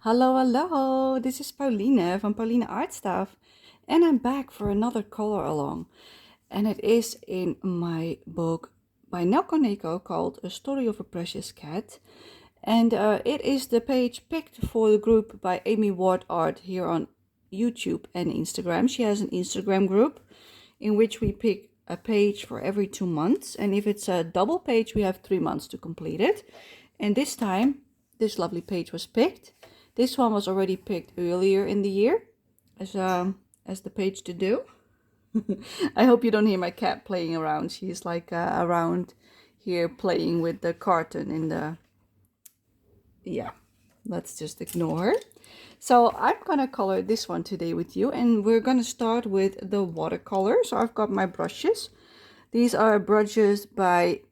Hello, hello. This is Pauline from Pauline Art Stuff, and I'm back for another color along. And it is in my book by Nelco Neco called A Story of a Precious Cat. And it is the page picked for the group by Amy Ward Art here on YouTube and Instagram. She has an Instagram group in which we pick a page for every 2 months. And if it's a double page, we have 3 months to complete it. And this time, this lovely page was picked. This one was already picked earlier in the year as the page to do. I hope you don't hear my cat playing around. She's like around here playing with the carton in the... Yeah, let's just ignore her. So I'm gonna color this one today with you, and we're gonna start with the watercolor. So I've got my brushes. These are brushes by,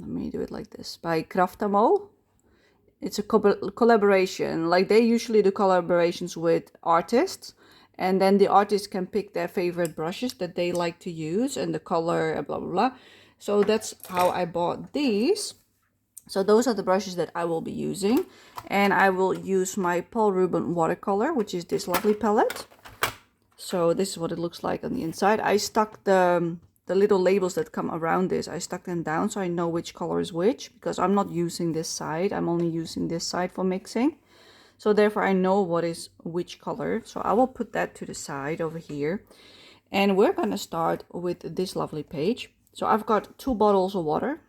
let me do it like this, by Craftamo. It's a collaboration. Like, they usually do collaborations with artists, and then the artists can pick their favorite brushes that they like to use and the color and blah blah blah. So that's how I bought these. So those are the brushes that I will be using, and I will use my Paul Rubin watercolor, which is this lovely palette. So this is what it looks like on the inside. I stuck the little labels that come around this, I stuck them down so I know which color is which, because I'm not using this side, I'm only using this side for mixing. So therefore I know what is which color. So I will put that to the side over here. And we're gonna start with this lovely page. So I've got 2 bottles of water.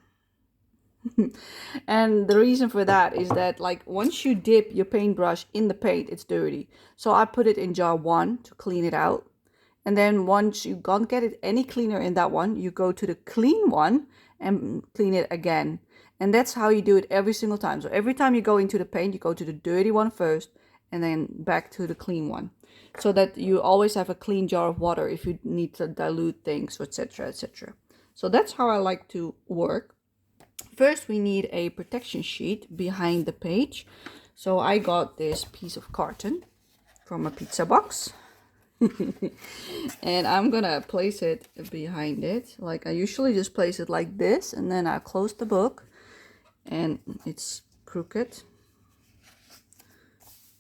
And the reason for that is that, like, once you dip your paintbrush in the paint, it's dirty. So I put it in jar 1 to clean it out. And then once you can't get it any cleaner in that one, you go to the clean one and clean it again. And that's how you do it every single time. So every time you go into the paint, you go to the dirty one first and then back to the clean one. So that you always have a clean jar of water if you need to dilute things, etc., etc. So that's how I like to work. First, we need a protection sheet behind the page. So I got this piece of carton from a pizza box. And I'm gonna place it behind it. Like, I usually just place it like this, and then I close the book and it's crooked,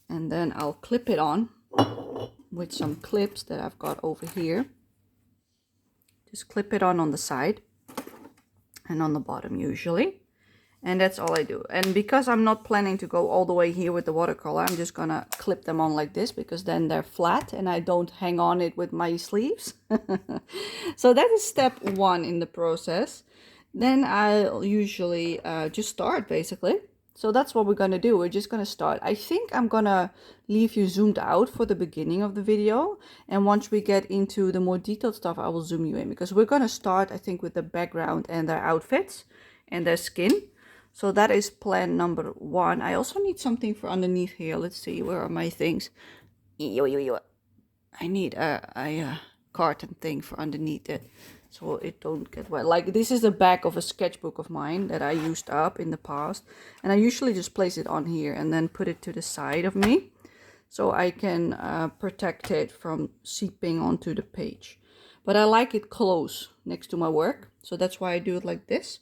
and then I'll clip it on with some clips that I've got over here. Just clip it on the side and on the bottom usually. And that's all I do. And because I'm not planning to go all the way here with the watercolor, I'm just gonna clip them on like this, because then they're flat and I don't hang on it with my sleeves. So that is step 1 in the process. Then I'll usually just start, basically. So that's what we're gonna do. We're just gonna start. I think I'm gonna leave you zoomed out for the beginning of the video. And once we get into the more detailed stuff, I will zoom you in, because we're gonna start, I think, with the background and their outfits and their skin. So that is plan number 1. I also need something for underneath here. Let's see, where are my things? I need a carton thing for underneath it, so it don't get wet. Like, this is the back of a sketchbook of mine that I used up in the past. And I usually just place it on here and then put it to the side of me, so I can protect it from seeping onto the page. But I like it close next to my work, so that's why I do it like this.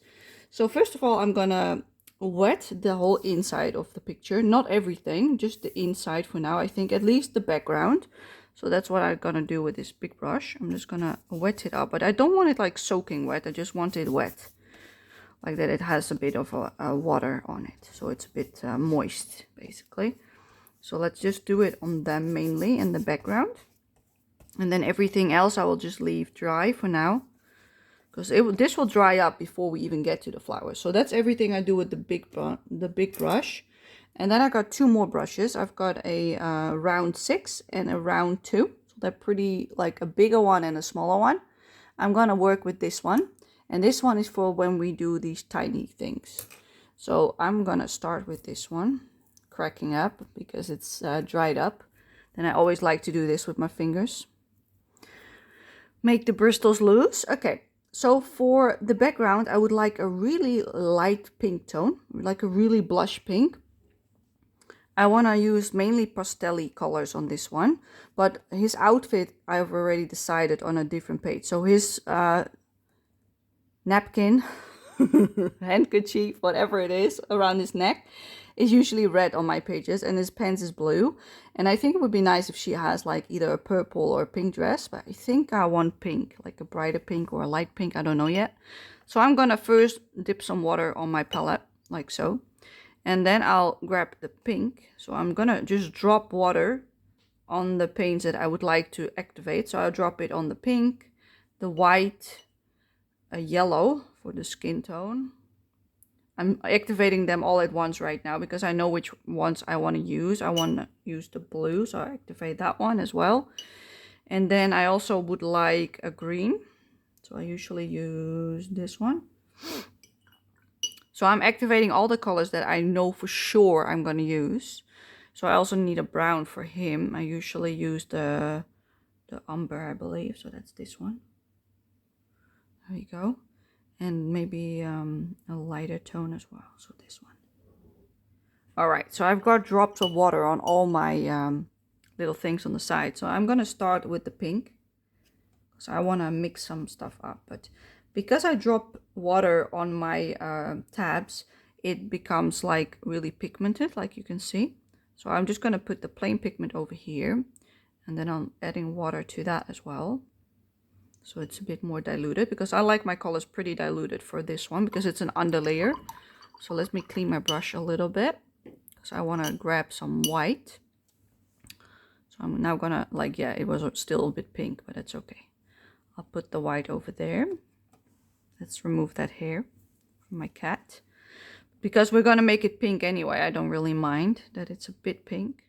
So first of all, I'm gonna wet the whole inside of the picture. Not everything, just the inside for now. I think at least the background. So that's what I'm gonna do with this big brush. I'm just gonna wet it up, but I don't want it like soaking wet. I just want it wet, like that it has a bit of a water on it. So it's a bit moist, basically. So let's just do it on them mainly in the background. And then everything else I will just leave dry for now, because this will dry up before we even get to the flowers. So that's everything I do with the big brush. And then I got 2 more brushes. I've got a round 6 and a round 2. So they're pretty, like a bigger one and a smaller one. I'm gonna work with this one, and this one is for when we do these tiny things. So I'm gonna start with this one, cracking up because it's dried up. Then I always like to do this with my fingers. Make the bristles loose. Okay. So for the background, I would like a really light pink tone, like a really blush pink. I want to use mainly pastel-y colors on this one, but his outfit, I've already decided on a different page. So his napkin handkerchief, whatever it is, around his neck is usually red on my pages, and his pants is blue. And I think it would be nice if she has like either a purple or a pink dress, but I think I want pink, like a brighter pink or a light pink. I don't know yet. So I'm gonna first dip some water on my palette, like so. And then I'll grab the pink. So I'm gonna just drop water on the paints that I would like to activate. So I'll drop it on the pink, the white, a yellow for the skin tone. I'm activating them all at once right now because I know which ones I want to use. I want to use the blue, so I activate that one as well. And then I also would like a green. So I usually use this one. So I'm activating all the colors that I know for sure I'm going to use. So I also need a brown for him. I usually use the umber, I believe. So that's this one. There you go. And maybe a lighter tone as well. So this one. All right. So I've got drops of water on all my little things on the side. So I'm going to start with the pink. So I want to mix some stuff up. But because I drop water on my tabs, it becomes like really pigmented, like you can see. So I'm just going to put the plain pigment over here. And then I'm adding water to that as well. So it's a bit more diluted because I like my colors pretty diluted for this one because it's an underlayer. So let me clean my brush a little bit because I want to grab some white. So I'm now gonna like, yeah, it was still a bit pink, but it's okay. I'll put the white over there. Let's remove that hair from my cat. Because we're gonna make it pink anyway, I don't really mind that it's a bit pink.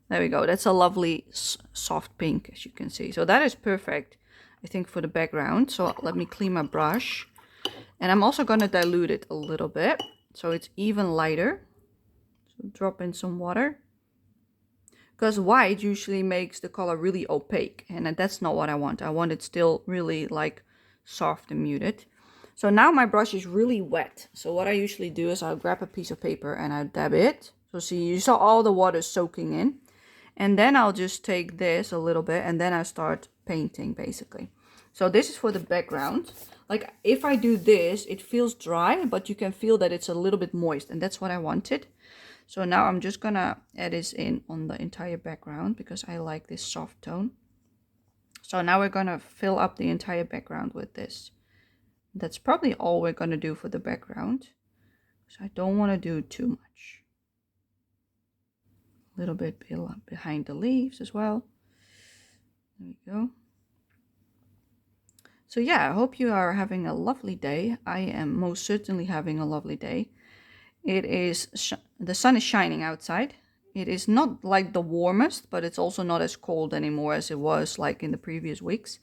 There we go. That's a lovely soft pink, as you can see. So that is perfect, I think, for the background. So let me clean my brush. And I'm also going to dilute it a little bit so it's even lighter. So drop in some water. Because white usually makes the color really opaque. And that's not what I want. I want it still really like soft and muted. So now my brush is really wet. So what I usually do is I'll grab a piece of paper and I dab it. So see, you saw all the water soaking in. And then I'll just take this a little bit and then I start painting basically. So this is for the background. Like if I do this, it feels dry, but you can feel that it's a little bit moist and that's what I wanted. So now I'm just gonna add this in on the entire background because I like this soft tone. So now we're gonna fill up the entire background with this. That's probably all we're gonna do for the background. So I don't want to do too much. A little bit behind the leaves as well. There we go. So yeah, I hope you are having a lovely day. I am most certainly having a lovely day. It is, the sun is shining outside. It is not like the warmest, but it's also not as cold anymore as it was like in the previous weeks.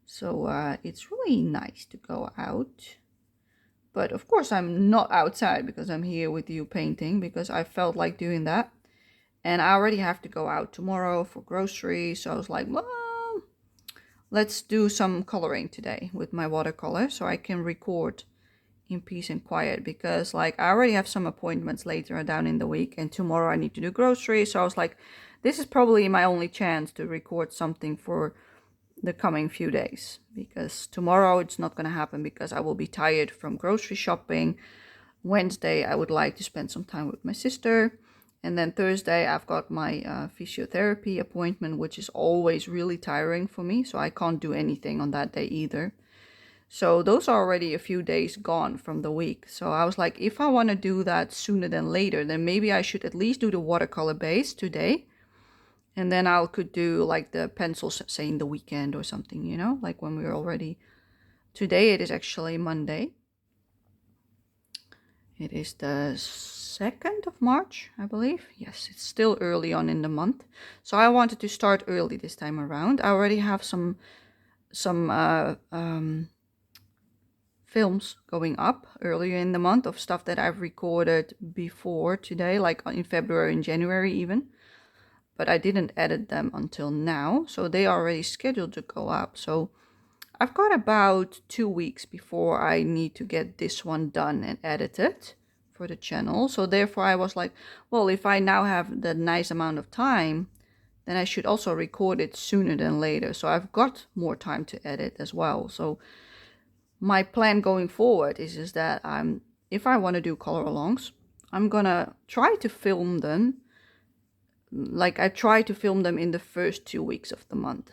So it's really nice to go out. But of course I'm not outside because I'm here with you painting because I felt like doing that. And I already have to go out tomorrow for groceries. So I was like, well, let's do some coloring today with my watercolor so I can record in peace and quiet. Because like I already have some appointments later down in the week. And tomorrow I need to do groceries. So I was like, this is probably my only chance to record something for the coming few days. Because tomorrow it's not going to happen because I will be tired from grocery shopping. Wednesday I would like to spend some time with my sister. And then Thursday, I've got my physiotherapy appointment, which is always really tiring for me. So I can't do anything on that day either. So those are already a few days gone from the week. So I was like, if I want to do that sooner than later, then maybe I should at least do the watercolor base today. And then I could do like the pencils, say in the weekend or something, you know, like when we're already... Today it is actually Monday. It is the 2nd of March, I believe. Yes, it's still early on in the month. So I wanted to start early this time around. I already have some films going up earlier in the month of stuff that I've recorded before today, like in February and January even. But I didn't edit them until now. So they are already scheduled to go up. So I've got about 2 weeks before I need to get this one done and edited for the channel. So therefore I was like, well, if I now have the nice amount of time, then I should also record it sooner than later. So I've got more time to edit as well. So my plan going forward is that if I want to do color alongs, I'm gonna try to film them. Like I try to film them in the first 2 weeks of the month.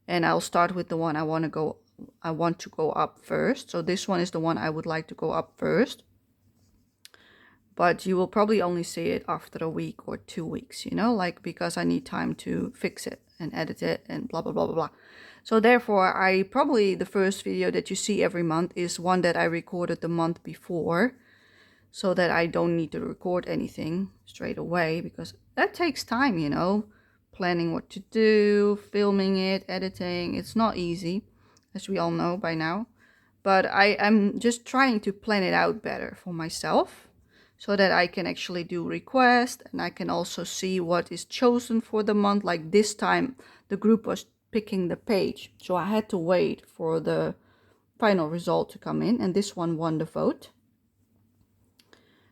And I'll start with the one I want to go up first. So this one is the one I would like to go up first. But you will probably only see it after a week or 2 weeks, you know, like because I need time to fix it and edit it and blah, blah, blah, blah, blah. So therefore, the first video that you see every month is one that I recorded the month before, so that I don't need to record anything straight away, because that takes time, you know, planning what to do, filming it, editing. It's not easy, as we all know by now. But I'm just trying to plan it out better for myself, so that I can actually do requests, and I can also see what is chosen for the month. Like this time, the group was picking the page, so I had to wait for the final result to come in, and this one won the vote.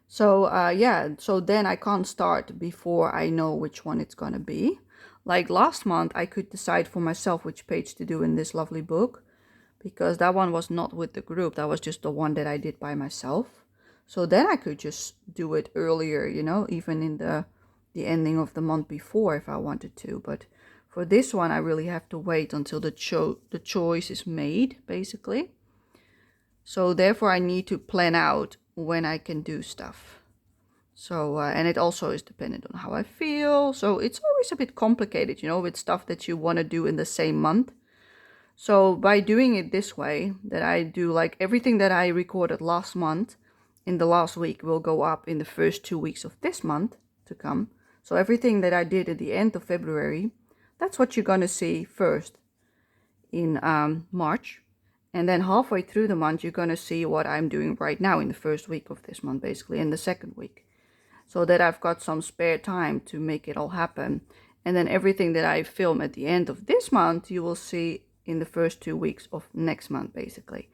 So yeah, so then I can't start before I know which one it's gonna be. Like last month, I could decide for myself which page to do in this lovely book, because that one was not with the group. That was just the one that I did by myself. So then I could just do it earlier, you know, even in the ending of the month before if I wanted to. But for this one, I really have to wait until the choice is made, basically. So therefore, I need to plan out when I can do stuff. So, and it also is dependent on how I feel. So it's always a bit complicated, you know, with stuff that you want to do in the same month. So by doing it this way, that I do like everything that I recorded last month in the last week will go up in the first 2 weeks of this month to come. So everything that I did at the end of February, that's what you're going to see first in March. And then halfway through the month, you're going to see what I'm doing right now in the first week of this month, basically, in the second week. So that I've got some spare time to make it all happen. And then everything that I film at the end of this month, you will see in the first 2 weeks of next month, basically.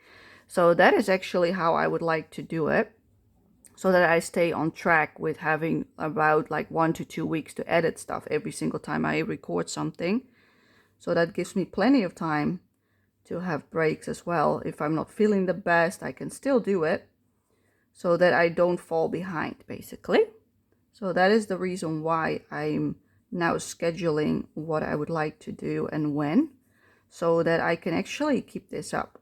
So that is actually how I would like to do it, so that I stay on track with having about like 1 to 2 weeks to edit stuff every single time I record something. So that gives me plenty of time to have breaks as well. If I'm not feeling the best, I can still do it, so that I don't fall behind, basically. So that is the reason why I'm now scheduling what I would like to do and when, so that I can actually keep this up.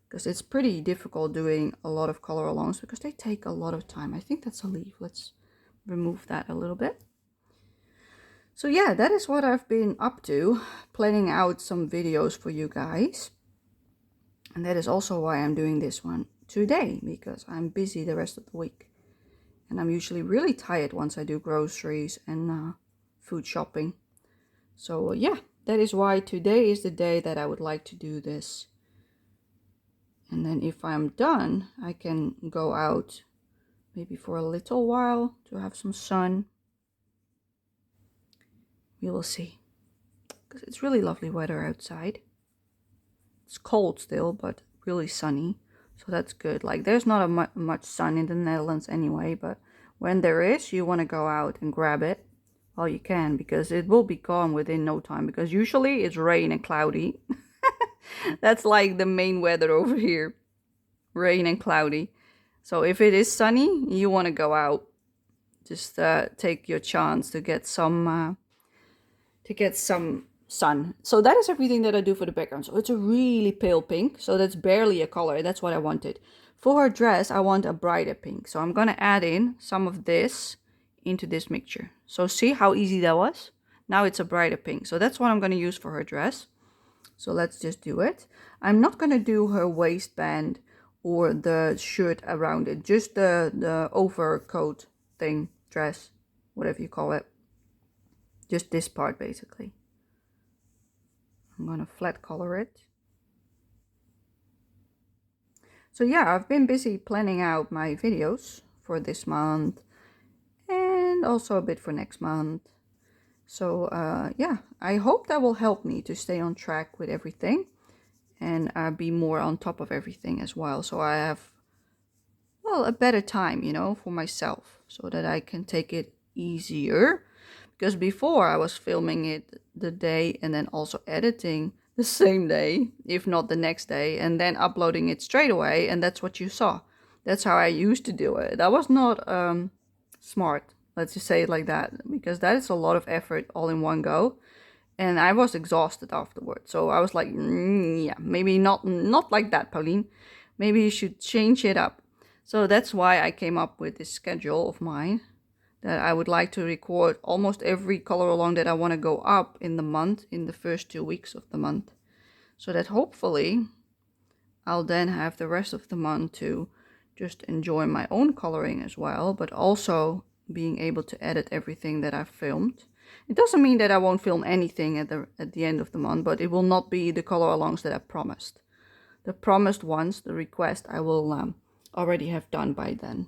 Because it's pretty difficult doing a lot of color alongs, because they take a lot of time. I think that's a leaf. Let's remove that a little bit. So yeah, that is what I've been up to, planning out some videos for you guys. And that is also why I'm doing this one today, because I'm busy the rest of the week. And I'm usually really tired once I do groceries and food shopping. So yeah, that is why today is the day that I would like to do this. And then if I'm done, I can go out maybe for a little while to have some sun. We will see. Because it's really lovely weather outside. It's cold still, but really sunny. So that's good. Like there's not much sun in the Netherlands anyway, but when there is, you want to go out and grab it while you can, because it will be gone within no time, because usually it's rain and cloudy. That's like the main weather over here. Rain and cloudy. So if it is sunny, you want to go out. Just take your chance to get some sun. So that is everything that I do for the background. So it's a really pale pink. So that's barely a color. That's what I wanted. For her dress, I want a brighter pink. So I'm going to add in some of this into this mixture. So see how easy that was? Now it's a brighter pink. So that's what I'm going to use for her dress. So let's just do it. I'm not going to do her waistband or the shirt around it. Just the overcoat thing, dress, whatever you call it. Just this part, basically. I'm going to flat color it. So yeah, I've been busy planning out my videos for this month and also a bit for next month. So yeah, I hope that will help me to stay on track with everything and be more on top of everything as well. So I have, well, a better time, you know, for myself, so that I can take it easier. Because before I was filming it the day and then also editing the same day, if not the next day, and then uploading it straight away, and that's what you saw. That's how I used to do it. That was not smart, let's just say it like that, because that is a lot of effort all in one go, and I was exhausted afterwards. So I was like, yeah, maybe not like that, Pauline. Maybe you should change it up. So that's why I came up with this schedule of mine, that I would like to record almost every color along that I want to go up in the month, in the first 2 weeks of the month, so that hopefully I'll then have the rest of the month to just enjoy my own coloring as well, but also being able to edit everything that I've filmed. It doesn't mean that I won't film anything at the end of the month, but it will not be the color alongs that I promised. The promised ones, the request, I will already have done by then.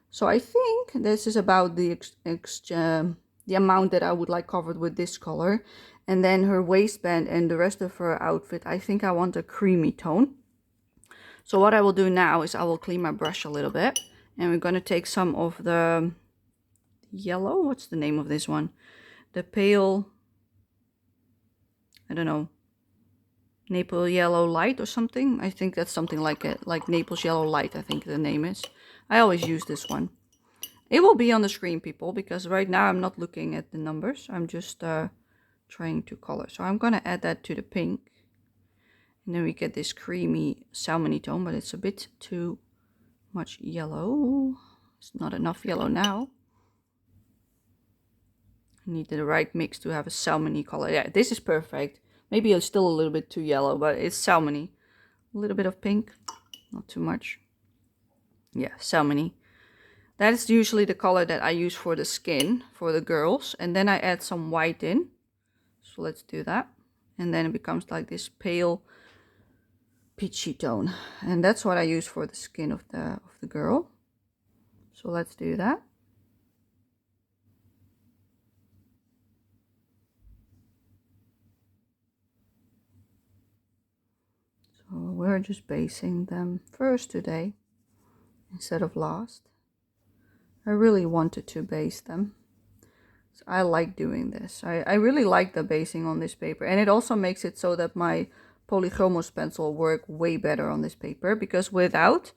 So I think this is about the amount that I would like covered with this color. And then her waistband and the rest of her outfit, I think I want a creamy tone. So what I will do now is I will clean my brush a little bit. And we're going to take some of the yellow, what's the name of this one? The pale, I don't know, Naples Yellow Light or something. I think that's something like it, like Naples Yellow Light, I think the name is. I always use this one. It will be on the screen, people, because right now I'm not looking at the numbers. I'm just trying to color. So I'm going to add that to the pink. And then we get this creamy salmony tone, but it's a bit too much yellow. It's not enough yellow now. I need the right mix to have a salmony color. Yeah, this is perfect. Maybe it's still a little bit too yellow, but it's salmony. A little bit of pink, not too much. Yeah, salmony. That is usually the color that I use for the skin, for the girls. And then I add some white in. So let's do that. And then it becomes like this pale peachy tone. And that's what I use for the skin of the girl. So let's do that. So we're just basing them first today instead of last. I really wanted to base them. So I like doing this. I really like the basing on this paper. And it also makes it so that my Polychromos pencil work way better on this paper. Because without,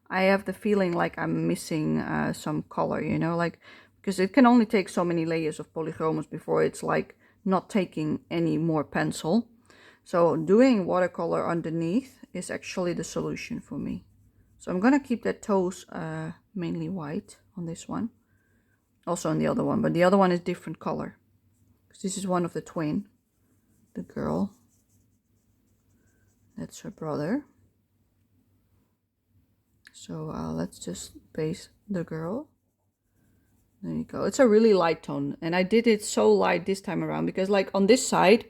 I have the feeling like I'm missing some color, you know. Like, because it can only take so many layers of Polychromos before it's like not taking any more pencil. So doing watercolor underneath is actually the solution for me. So I'm going to keep the toes mainly white on this one. Also on the other one, but the other one is different color. Because this is one of the twin, the girl. That's her brother. So let's just base the girl. There you go. It's a really light tone. And I did it so light this time around because like on this side,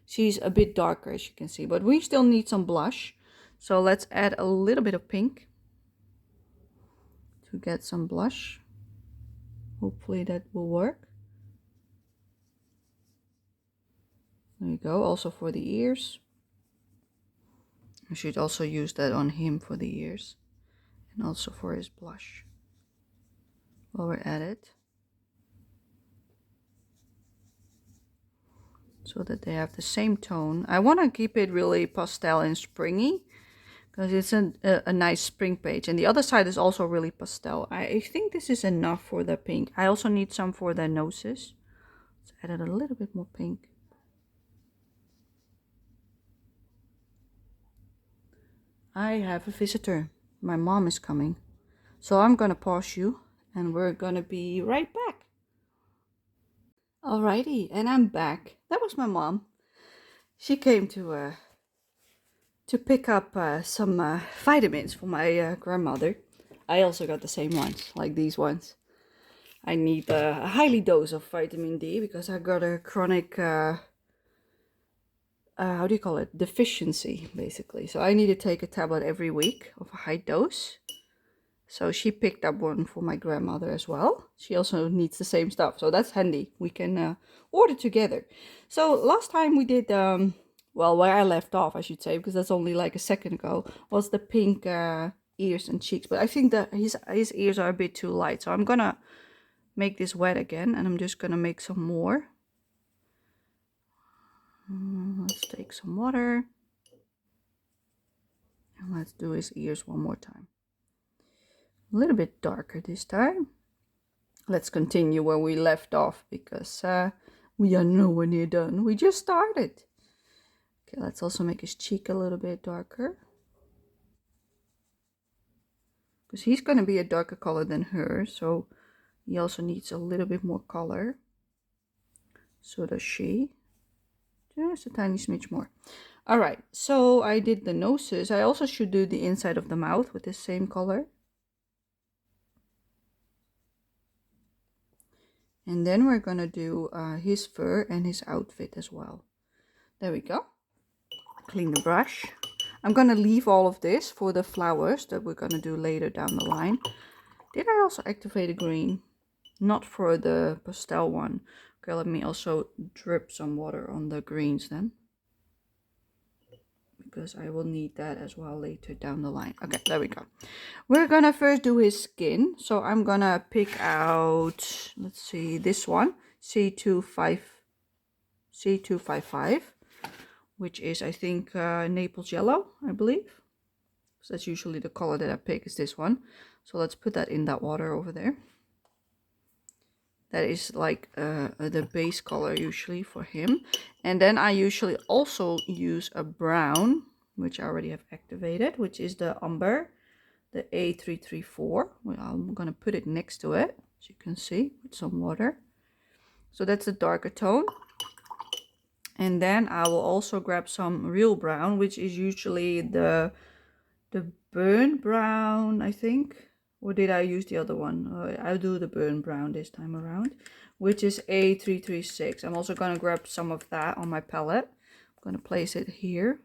she's a bit darker as you can see. But we still need some blush. So let's add a little bit of pink to get some blush. Hopefully that will work. There you go. Also for the ears. I should also use that on him for the ears. And also for his blush. While we're at it. So that they have the same tone. I want to keep it really pastel and springy. Because it's a nice spring page. And the other side is also really pastel. I think this is enough for the pink. I also need some for their noses. Let's add a little bit more pink. I have a visitor. My mom is coming. So I'm going to pause you. And we're going to be right back. Alrighty, and I'm back. That was my mom. She came to pick up some vitamins for my grandmother. I also got the same ones, like these ones. I need a highly dose of vitamin D because I got a chronic, how do you call it, deficiency, basically. So I need to take a tablet every week of a high dose. So she picked up one for my grandmother as well. She also needs the same stuff, so that's handy. We can order together. So last time we did, well, where I left off, I should say, because that's only like a second ago, was the pink ears and cheeks. But I think that his ears are a bit too light, so I'm gonna make this wet again, and I'm just gonna make some more. Let's take some water. And let's do his ears one more time. A little bit darker this time. Let's continue where we left off because we are nowhere near done. We just started. Okay, let's also make his cheek a little bit darker. Because he's going to be a darker color than her, so he also needs a little bit more color. So does she. Just a tiny smidge more. Alright, so I did the noses. I also should do the inside of the mouth with the same color. And then we're gonna do his fur and his outfit as well. There we go. Clean the brush. I'm gonna leave all of this for the flowers that we're gonna do later down the line. Did I also activate a green? Not for the pastel one. Okay, let me also drip some water on the greens then, because I will need that as well later down the line. Okay, there we go. We're gonna first do his skin. So I'm gonna pick out, let's see, this one, C255, which is, I think, Naples yellow, I believe. So that's usually the color that I pick, is this one. So let's put that in that water over there. That is like the base color usually for him. And then I usually also use a brown, which I already have activated, which is the umber, the A334. Well, I'm going to put it next to it, as you can see, with some water. So that's a darker tone. And then I will also grab some real brown, which is usually the burnt brown, I think. Or did I use the other one? I'll do the burnt brown this time around, which is A336. I'm also going to grab some of that on my palette. I'm going to place it here.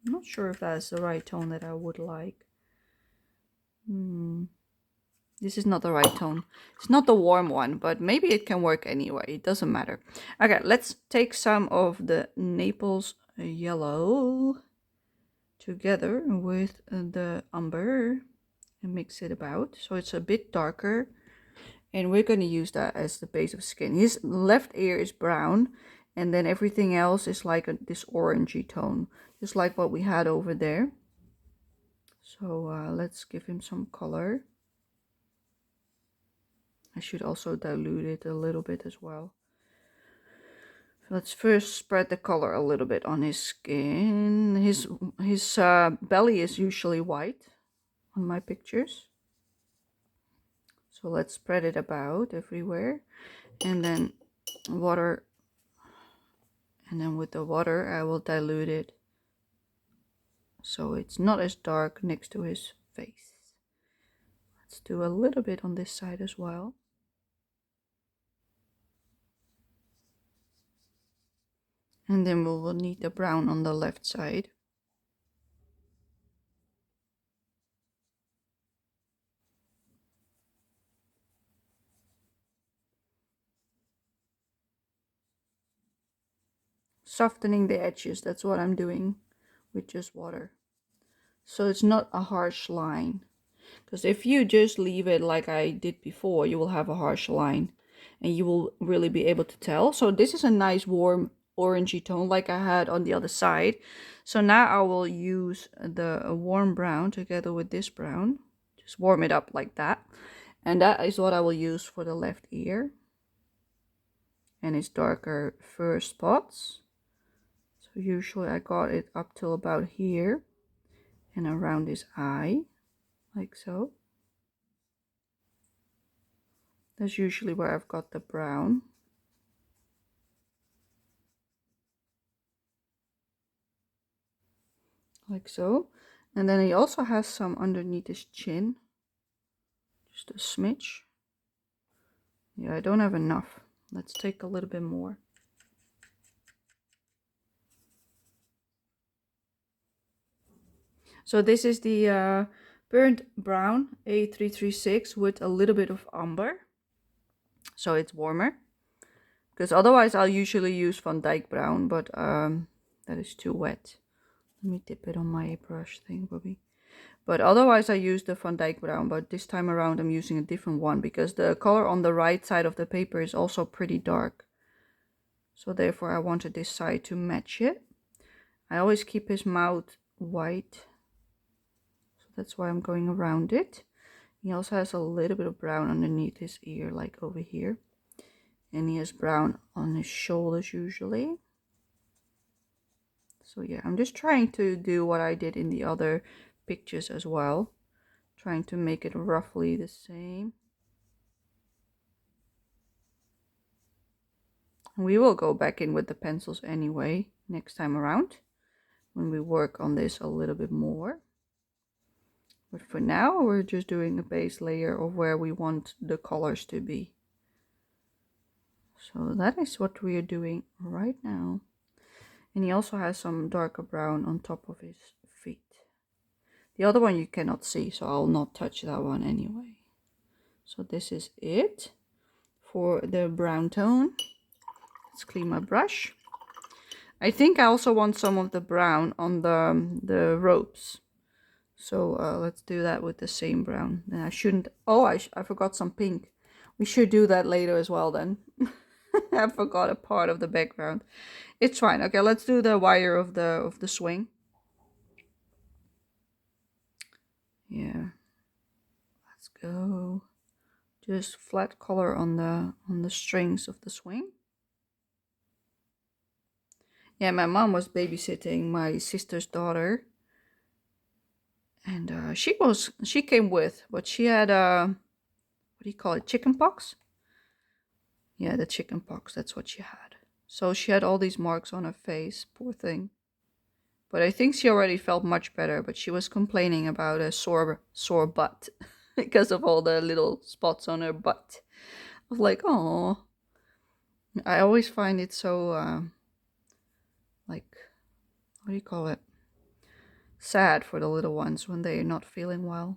I'm not sure if that's the right tone that I would like. This is not the right tone. It's not the warm one, but maybe it can work anyway. It doesn't matter. Okay, let's take some of the Naples yellow together with the umber and mix it about so it's a bit darker, and we're going to use that as the base of skin. His left ear is brown, and then everything else is like this orangey tone, just like what we had over there. So let's give him some color. I should also dilute it a little bit as well. Let's first spread the color a little bit on his skin. His belly is usually white on my pictures. So let's spread it about everywhere. And then water. And then with the water, I will dilute it so it's not as dark next to his face. Let's do a little bit on this side as well. And then we will need the brown on the left side. Softening the edges, that's what I'm doing with just water. So it's not a harsh line. Because if you just leave it like I did before, you will have a harsh line. And you will really be able to tell. So this is a nice warm orangey tone like I had on the other side. So now I will use the warm brown together with this brown. Just warm it up like that. And that is what I will use for the left ear. And its darker fur spots. So usually I got it up till about here. And around his eye. Like so. That's usually where I've got the brown. Like so. And then he also has some underneath his chin. Just a smidge. Yeah, I don't have enough. Let's take a little bit more. So this is the burnt brown A336 with a little bit of umber. So it's warmer. Because otherwise I'll usually use Van Dyke brown, but that is too wet. Let me dip it on my brush thing, Bobby. But otherwise I use the Van Dyke brown, but this time around I'm using a different one because the color on the right side of the paper is also pretty dark. So therefore I wanted this side to match it. I always keep his mouth white, so that's why I'm going around it. He also has a little bit of brown underneath his ear, like over here. And he has brown on his shoulders usually. So yeah, I'm just trying to do what I did in the other pictures as well. Trying to make it roughly the same. We will go back in with the pencils anyway next time around, when we work on this a little bit more. But for now, we're just doing a base layer of where we want the colors to be. So that is what we are doing right now. And he also has some darker brown on top of his feet. The other one you cannot see, so I'll not touch that one anyway. So this is it for the brown tone. Let's clean my brush. I think I also want some of the brown on the ropes. So let's do that with the same brown. And I shouldn't, oh, I forgot some pink. We should do that later as well then. I forgot a part of the background. It's fine. Okay, let's do the wire of the swing. Yeah. Let's go. Just flat color on the strings of the swing. Yeah, my mom was babysitting my sister's daughter. And she came with, but she had what do you call it, chicken pox? Yeah, the chicken pox, that's what she had. So she had all these marks on her face, poor thing. But I think she already felt much better, but she was complaining about a sore butt because of all the little spots on her butt. I was like, oh, I always find it so like, what do you call it? Sad for the little ones when they're not feeling well.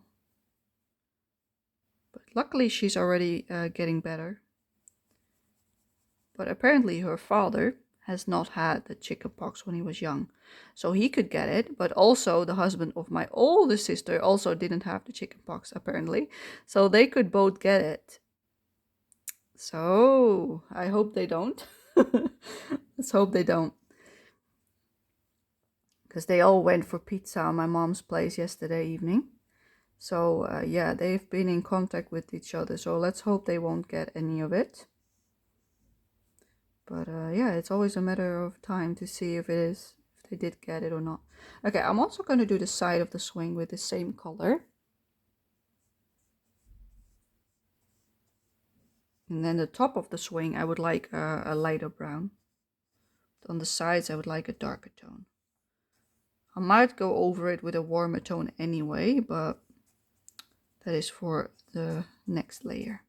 But luckily she's already getting better. But apparently her father has not had the chickenpox when he was young. So he could get it, but also the husband of my older sister also didn't have the chickenpox apparently. So they could both get it. So I hope they don't. Let's hope they don't. Because they all went for pizza at my mom's place yesterday evening. So yeah, they've been in contact with each other. So let's hope they won't get any of it. But yeah, it's always a matter of time to see if they did get it or not. Okay, I'm also going to do the side of the swing with the same color. And then the top of the swing, I would like a lighter brown. On the sides, I would like a darker tone. I might go over it with a warmer tone anyway, but that is for the next layer.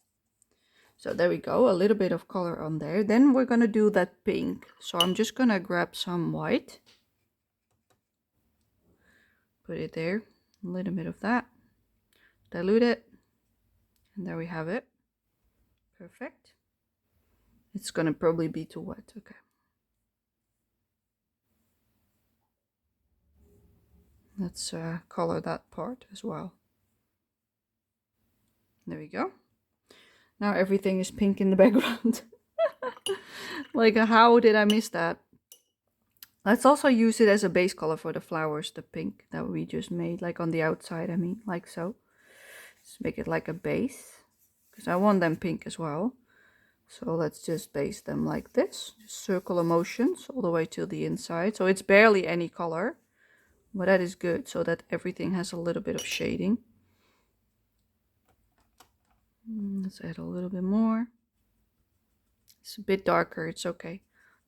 So there we go, a little bit of color on there. Then we're going to do that pink. So I'm just going to grab some white. Put it there, a little bit of that. Dilute it. And there we have it. Perfect. It's going to probably be too wet. Okay. Let's color that part as well. There we go. Now everything is pink in the background. Like, how did I miss that? Let's also use it as a base color for the flowers, the pink that we just made, like on the outside, I mean, like so. Let's make it like a base, because I want them pink as well. So let's just base them like this, just circular motions all the way to the inside. So it's barely any color, but that is good, so that everything has a little bit of shading. Let's add a little bit more. It's a bit darker, it's okay.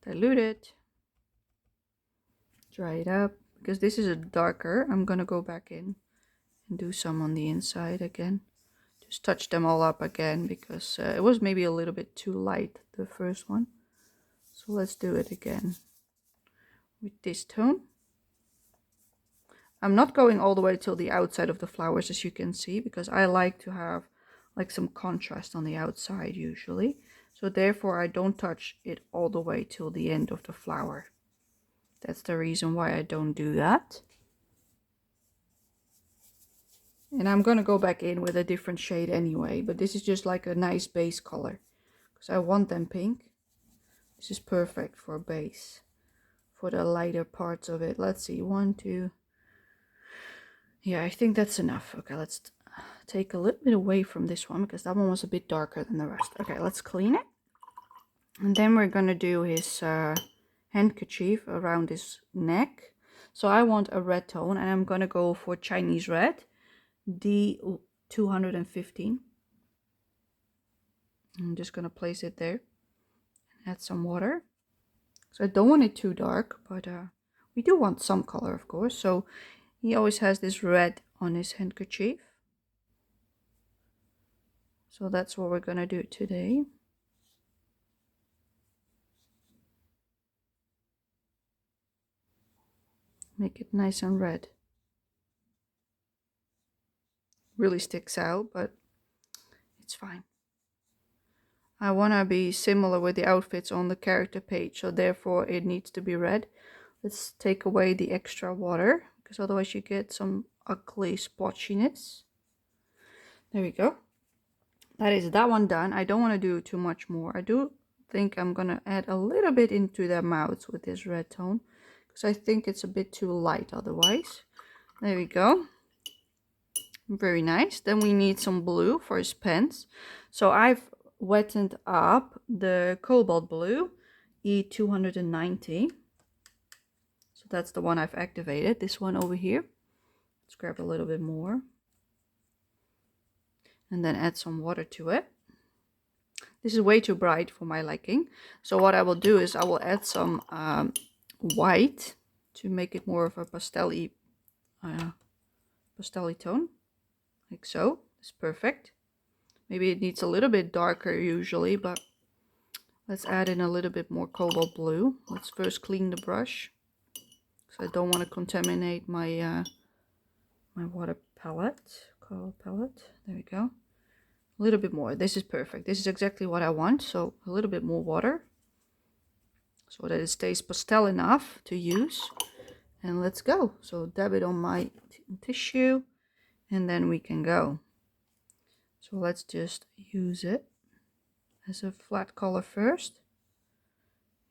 Dilute it. Dry it up, because this is a darker. I'm gonna go back in and do some on the inside again. Just touch them all up again, because it was maybe a little bit too light, the first one. So let's do it again with this tone. I'm not going all the way till the outside of the flowers, as you can see, because I like to have like some contrast on the outside usually. So therefore I don't touch it all the way till the end of the flower. That's the reason why I don't do that. And I'm gonna go back in with a different shade anyway, but this is just like a nice base color, because I want them pink. This is perfect for a base, for the lighter parts of it. Let's see, 1, 2. Yeah, I think that's enough. Okay, let's take a little bit away from this one because that one was a bit darker than the rest. Okay, let's clean it. And then we're gonna do his handkerchief around his neck. So I want a red tone, and I'm gonna go for Chinese red, D215. I'm just gonna place it there. Add some water. So I don't want it too dark, but we do want some color, of course. So he always has this red on his handkerchief. So that's what we're gonna do today. Make it nice and red. Really sticks out, but it's fine. I want to be similar with the outfits on the character page, so therefore it needs to be red. Let's take away the extra water, because otherwise you get some ugly splotchiness. There we go. That is that one done. I don't want to do too much more. I do think I'm going to add a little bit into their mouths with this red tone, because I think it's a bit too light otherwise. There we go. Very nice. Then we need some blue for his pants. So I've wetted up the cobalt blue, E290. So that's the one I've activated. This one over here. Let's grab a little bit more. And then add some water to it. This is way too bright for my liking. So what I will do is I will add some white to make it more of a pastel-y tone. Like so. It's perfect. Maybe it needs a little bit darker usually, but let's add in a little bit more cobalt blue. Let's first clean the brush, so I don't want to contaminate my my water palette, color palette. There we go. A little bit more. This is perfect. This is exactly what I want. So a little bit more water, so that it stays pastel enough to use. And let's go. So dab it on my tissue, and then we can go. So let's just use it as a flat color first.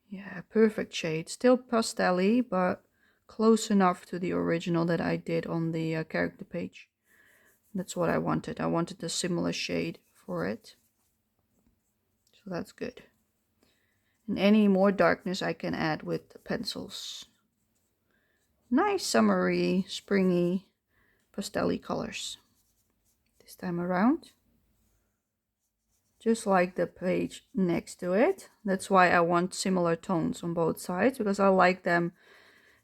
Yeah, perfect shade. Still pastel-y, but close enough to the original that I did on the character page. That's what I wanted. I wanted a similar shade for it. So that's good. And any more darkness I can add with the pencils. Nice summery, springy, pastel-y colors. This time around. Just like the page next to it. That's why I want similar tones on both sides, because I like them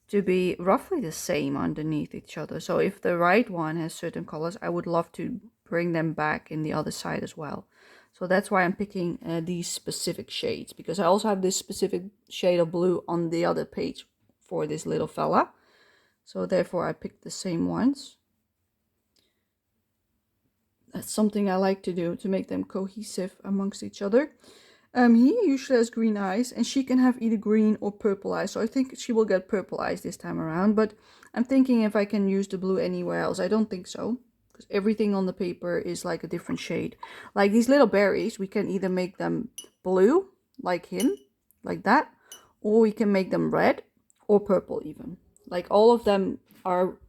to be roughly the same underneath each other. So if the right one has certain colors, I would love to bring them back in the other side as well. So that's why I'm picking these specific shades, because I also have this specific shade of blue on the other page for this little fella. So therefore I picked the same ones. That's something I like to do, to make them cohesive amongst each other. He usually has green eyes, and she can have either green or purple eyes. So I think she will get purple eyes this time around. But I'm thinking if I can use the blue anywhere else. I don't think so, because everything on the paper is like a different shade. Like these little berries, we can either make them blue, like him, like that. Or we can make them red or purple even. Like all of them are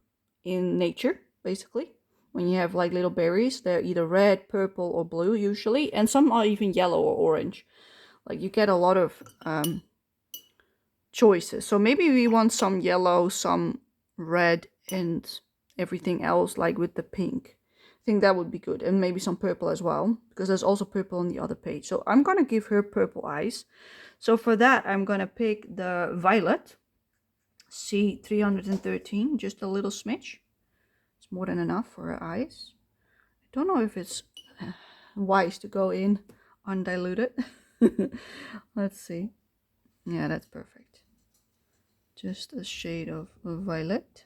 in nature, basically. When you have like little berries, they're either red, purple, or blue usually. And some are even yellow or orange. Like you get a lot of choices. So maybe we want some yellow, some red, and everything else like with the pink. I think that would be good. And maybe some purple as well, because there's also purple on the other page. So I'm going to give her purple eyes. So for that, I'm going to pick the violet, C313, just a little smidge. It's more than enough for her eyes. I don't know if it's wise to go in undiluted. Let's see. Yeah, that's perfect. Just a shade of violet.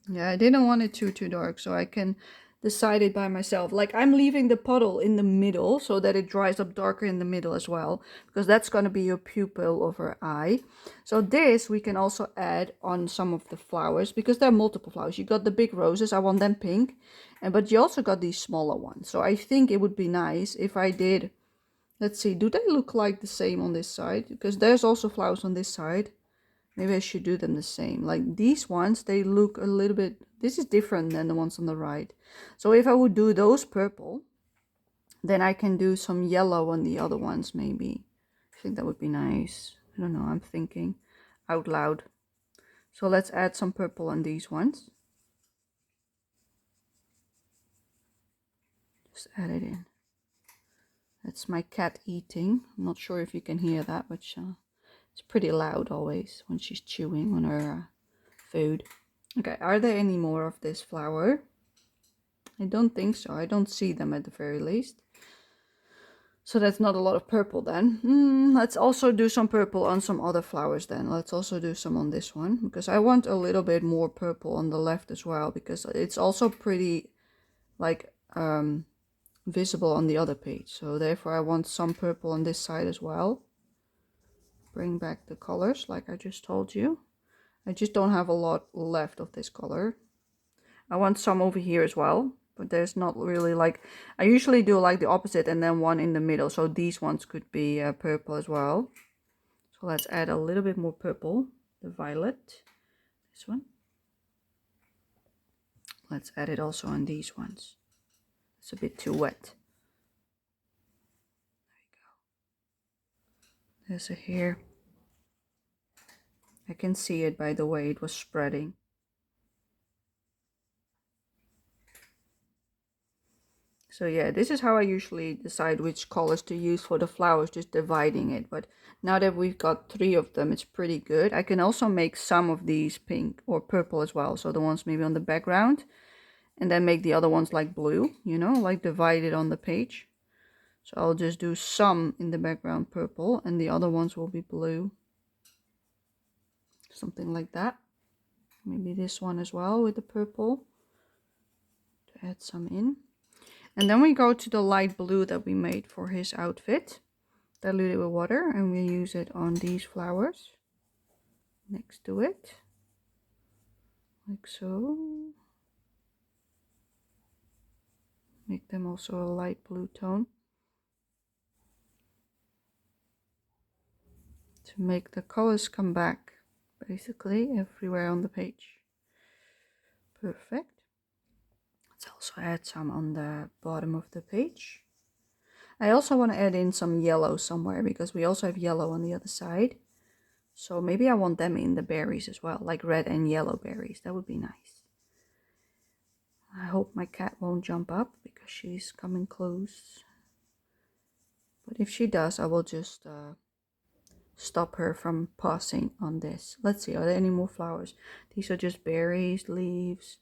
Yeah, I didn't want it too dark, so I can decide it by myself. Like I'm leaving the puddle in the middle so that it dries up darker in the middle as well, because that's going to be your pupil of her eye. So this we can also add on some of the flowers, because there are multiple flowers. You got the big roses, I want them pink, but you also got these smaller ones. So I think it would be nice if I did Let's see, do they look like the same on this side? Because there's also flowers on this side. Maybe I should do them the same. Like these ones, they look a little bit, this is different than the ones on the right. So if I would do those purple, then I can do some yellow on the other ones maybe. I think that would be nice. I don't know, I'm thinking out loud. So let's add some purple on these ones. Just add it in. That's my cat eating. I'm not sure if you can hear that, but it's pretty loud always when she's chewing on her food. Okay, are there any more of this flower? I don't think so. I don't see them at the very least. So that's not a lot of purple then. Let's also do some purple on some other flowers then. Let's also do some on this one, because I want a little bit more purple on the left as well, because it's also pretty like visible on the other page. So therefore I want some purple on this side as well. Bring back the colors like I just told you. I just don't have a lot left of this color. I want some over here as well, but there's not really like, I usually do like the opposite and then one in the middle. So these ones could be purple as well. So let's add a little bit more purple, the violet, this one. Let's add it also on these ones. It's a bit too wet. There we go. There's a hair. I can see it by the way it was spreading. So yeah, this is how I usually decide which colors to use for the flowers, just dividing it. But now that we've got 3 of them, it's pretty good. I can also make some of these pink or purple as well. So the ones maybe on the background, and then make the other ones like blue, you know, like divided on the page. So I'll just do some in the background purple and the other ones will be blue. Something like that. Maybe this one as well with the purple, to add some in. And then we go to the light blue that we made for his outfit. Dilute it with water and we use it on these flowers next to it. Like so. Make them also a light blue tone. To make the colors come back basically everywhere on the page. Perfect. Let's also add some on the bottom of the page. I also want to add in some yellow somewhere because we also have yellow on the other side. So maybe I want them in the berries as well, like red and yellow berries. That would be nice. I hope my cat won't jump up because she's coming close. But if she does, I will just stop her from passing on this. Let's see, are there any more flowers? These are just berries, leaves,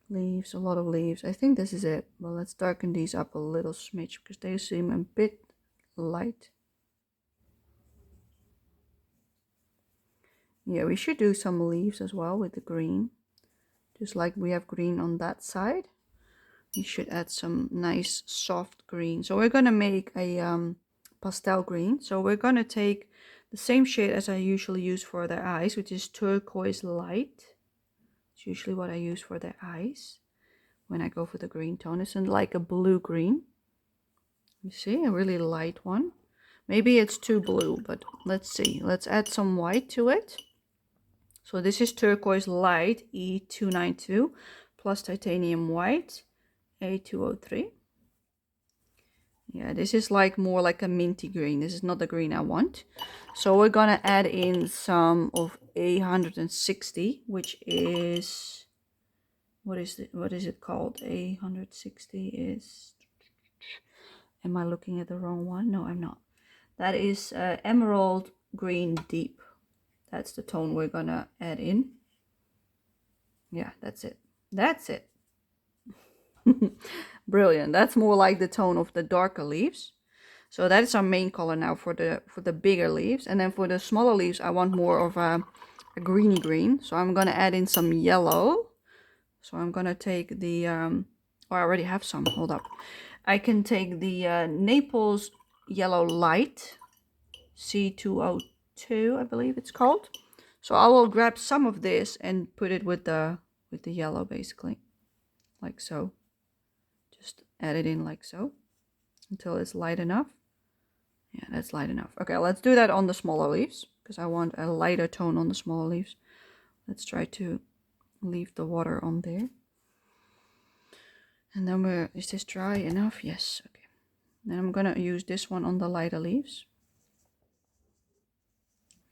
a lot of leaves. I think this is it. Well, let's darken these up a little smidge because they seem a bit light. Yeah, we should do some leaves as well with the green. Just like we have green on that side. We should add some nice soft green. So we're going to make a pastel green. So we're going to take the same shade as I usually use for their eyes, which is turquoise light. It's usually what I use for their eyes when I go for the green tone. It's like a blue green. You see, a really light one. Maybe it's too blue, but let's see. Let's add some white to it. So this is turquoise light E292 plus titanium white A203. Yeah, this is like more like a minty green. This is not the green I want. So we're gonna add in some of A160, which is, what is it called? A160 is, am I looking at the wrong one? No, I'm not. That is Emerald Green Deep. That's the tone we're gonna add in. Yeah, that's it. That's it. Brilliant. That's more like the tone of the darker leaves. So that is our main color now for the bigger leaves. And then for the smaller leaves, I want more of a greeny green. So I'm gonna add in some yellow. So I'm gonna take the oh, I already have some. Hold up. I can take the Naples Yellow Light C202, I believe it's called. So I will grab some of this and put it with the yellow basically, like so. Just add it in like so until it's light enough. Yeah, that's light enough. Okay, let's do that on the smaller leaves because I want a lighter tone on the smaller leaves. Let's try to leave the water on there. And then is this dry enough? Yes, okay. Then I'm gonna use this one on the lighter leaves.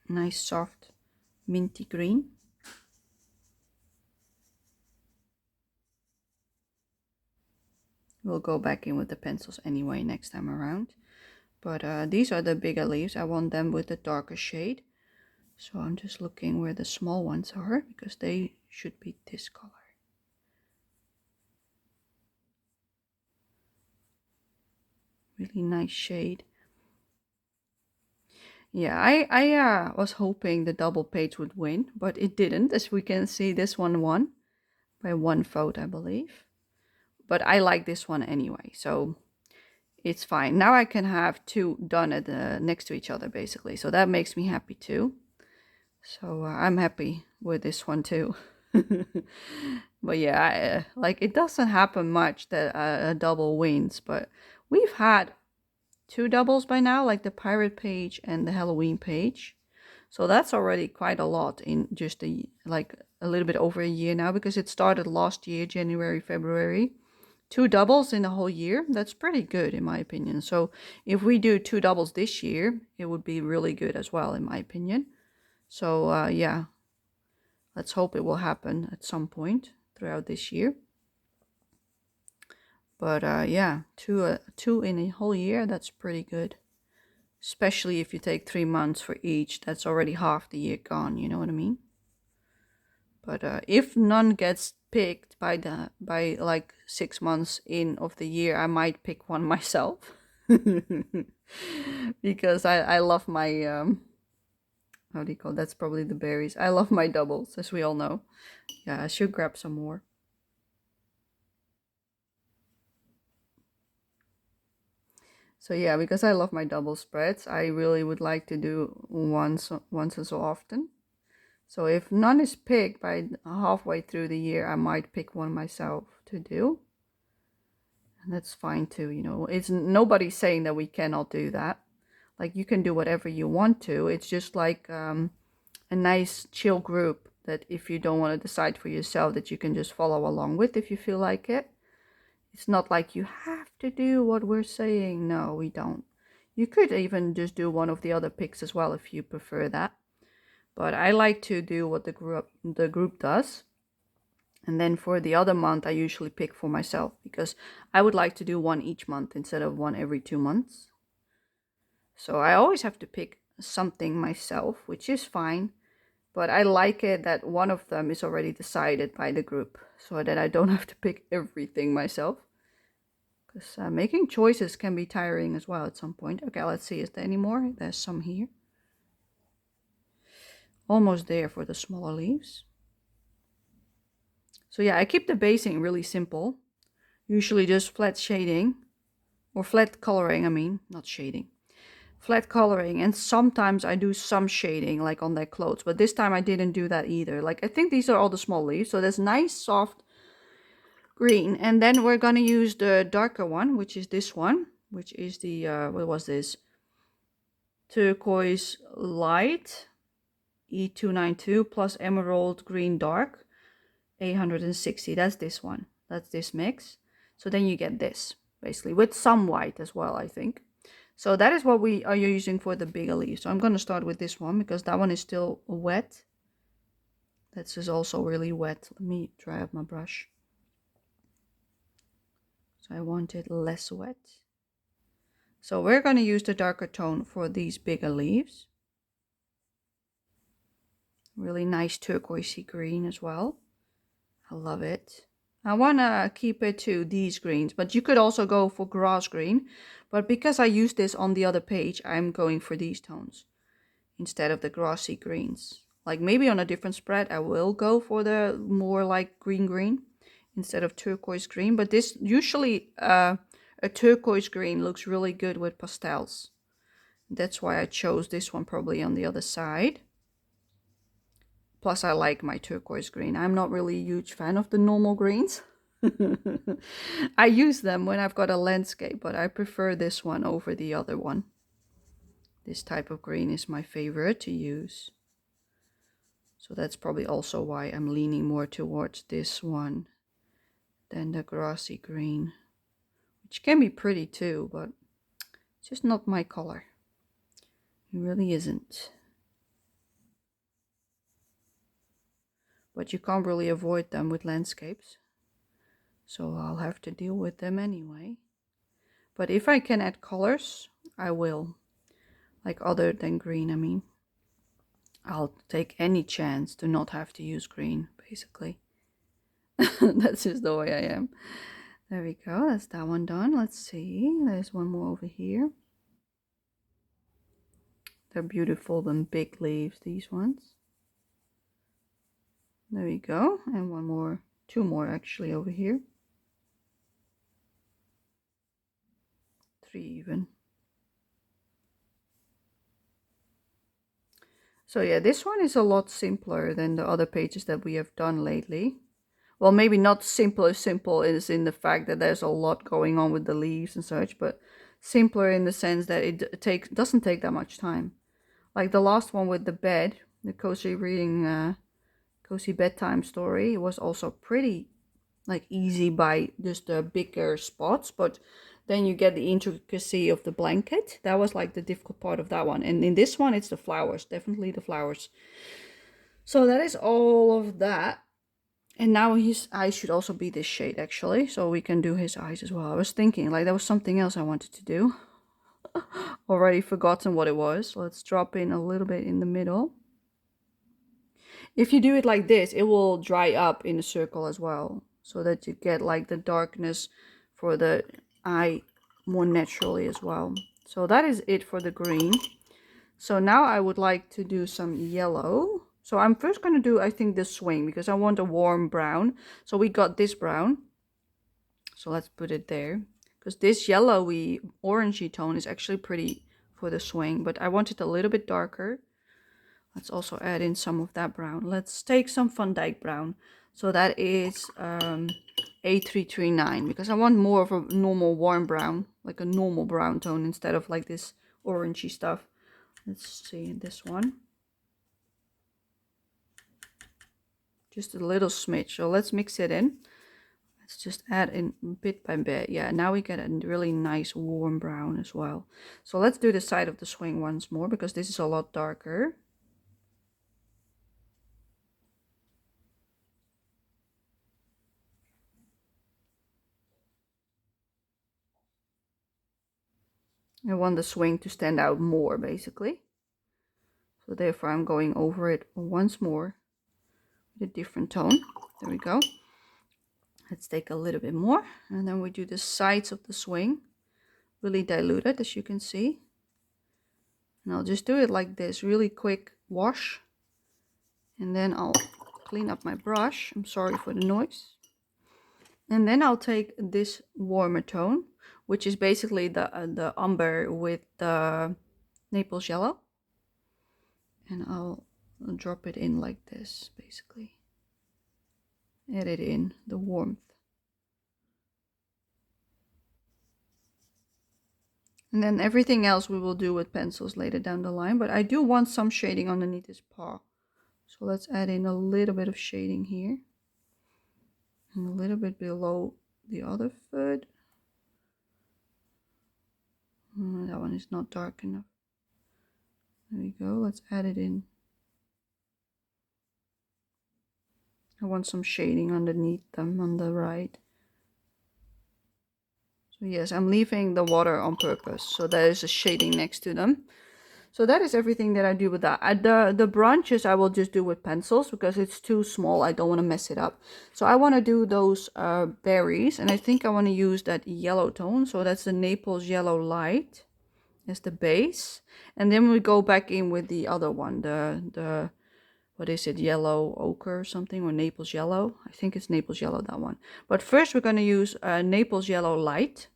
Nice soft minty green. We'll go back in with the pencils anyway next time around. But these are the bigger leaves. I want them with a darker shade. So I'm just looking where the small ones are because they should be this color. Really nice shade. Yeah, I was hoping the double page would win, but it didn't. As we can see, this one won by 1 vote, I believe. But I like this one anyway, so it's fine. Now I can have 2 done at next to each other, basically. So that makes me happy too. So I'm happy with this one too. But yeah, like it doesn't happen much that a double wins, but we've had 2 doubles by now, like the pirate page and the Halloween page. So that's already quite a lot in just like a little bit over a year now, because it started last year, January, February. 2 doubles in a whole year, that's pretty good in my opinion. So if we do 2 doubles this year, it would be really good as well in my opinion. So yeah, let's hope it will happen at some point throughout this year. But yeah, two in a whole year, that's pretty good. Especially if you take 3 months for each, that's already half the year gone, you know what I mean? But if none gets picked by like 6 months in of the year, I might pick one myself. Because I love my how do you call it? That's probably the berries. I love my doubles, as we all know. Yeah, I should grab some more. So yeah, because I love my double spreads, I really would like to do once and so often. So if none is picked by halfway through the year, I might pick one myself to do. And that's fine too, you know. It's nobody's saying that we cannot do that. Like you can do whatever you want to. It's just like a nice chill group that if you don't want to decide for yourself, that you can just follow along with if you feel like it. It's not like you have to do what we're saying. No, we don't. You could even just do one of the other picks as well if you prefer that. But I like to do what the group does. And then for the other month, I usually pick for myself because I would like to do one each month instead of one every 2 months. So I always have to pick something myself, which is fine. But I like it that one of them is already decided by the group so that I don't have to pick everything myself. Because making choices can be tiring as well at some point. Okay, let's see. Is there any more? There's some here. Almost there for the smaller leaves. So yeah, I keep the basing really simple. Usually just flat shading. Or flat coloring, I mean. Not shading. Flat coloring. And sometimes I do some shading, like on their clothes. But this time I didn't do that either. Like, I think these are all the small leaves. So there's nice, soft green. And then we're going to use the darker one, which is this one. Which is the, what was this? Turquoise light. E292 plus emerald green dark. 860. That's this one. That's this mix. So then you get this, basically, with some white as well, I think. So that is what we are using for the bigger leaves. So I'm going to start with this one because that one is still wet. This is also really wet. Let me dry up my brush. So I want it less wet. So we're going to use the darker tone for these bigger leaves. Really nice turquoisey green as well. I love it. I want to keep it to these greens, but you could also go for grass green. But because I use this on the other page, I'm going for these tones instead of the grassy greens. Like maybe on a different spread, I will go for the more like green instead of turquoise green. But this usually, a turquoise green looks really good with pastels. That's why I chose this one probably on the other side. Plus, I like my turquoise green. I'm not really a huge fan of the normal greens. I use them when I've got a landscape, but I prefer this one over the other one. This type of green is my favorite to use. So that's probably also why I'm leaning more towards this one than the grassy green, which can be pretty too, but it's just not my color. It really isn't. But you can't really avoid them with landscapes, so I'll have to deal with them anyway. But if I can add colors, I will. Like other than green, I mean. I'll take any chance to not have to use green, basically. That's just the way I am. There we go, that's that one done. Let's see, there's one more over here. They're beautiful and big leaves, these ones. There we go, and one more, two more actually over here. Three even. So yeah, this one is a lot simpler than the other pages that we have done lately. Well, maybe not simple is in the fact that there's a lot going on with the leaves and such, but simpler in the sense that it doesn't take that much time. Like the last one with the bed, the cozy reading, cozy bedtime story, it was also pretty like easy by just the bigger spots, but then you get the intricacy of the blanket. That was like the difficult part of that one. And in this one, it's the flowers, definitely the flowers. So that is all of that. And now his eyes should also be this shade actually, so we can do his eyes as well. I was thinking like there was something else I wanted to do. Already forgotten what it was. Let's drop in a little bit in the middle. If you do it like this, it will dry up in a circle as well, so that you get like the darkness for the eye more naturally as well. So that is it for the green. So now I would like to do some yellow. So I'm first going to do, I think, the swing, because I want a warm brown. So we got this brown. So let's put it there. Because this yellowy, orangey tone is actually pretty for the swing, but I want it a little bit darker. Let's also add in some of that brown. Let's take some Van Dyke brown. So that is A339, because I want more of a normal warm brown, like a normal brown tone instead of like this orangey stuff. Let's see this one. Just a little smidge. So let's mix it in. Let's just add in bit by bit. Yeah, now we get a really nice warm brown as well. So let's do the side of the swing once more, because this is a lot darker. I want the swing to stand out more, basically. So therefore I'm going over it once more with a different tone. There we go. Let's take a little bit more, and then we do the sides of the swing, really diluted, as you can see. And I'll just do it like this, really quick wash, and then I'll clean up my brush. I'm sorry for the noise. And then I'll take this warmer tone, which is basically the umber with the Naples yellow, and I'll drop it in like this, basically. Add it in the warmth. And then everything else we will do with pencils later down the line, but I do want some shading underneath his paw. So let's add in a little bit of shading here. And a little bit below the other foot. That one is not dark enough. There we go, let's add it in. I want some shading underneath them on the right. So yes, I'm leaving the water on purpose, so there is a shading next to them. So that is everything that I do with that. The branches I will just do with pencils, because it's too small. I don't want to mess it up. So I want to do those berries, and I think I want to use that yellow tone. So that's the Naples Yellow Light as the base. And then we go back in with the other one, the what is it, yellow ochre or something, or Naples Yellow. I think it's Naples Yellow, that one. But first we're going to use Naples Yellow Light,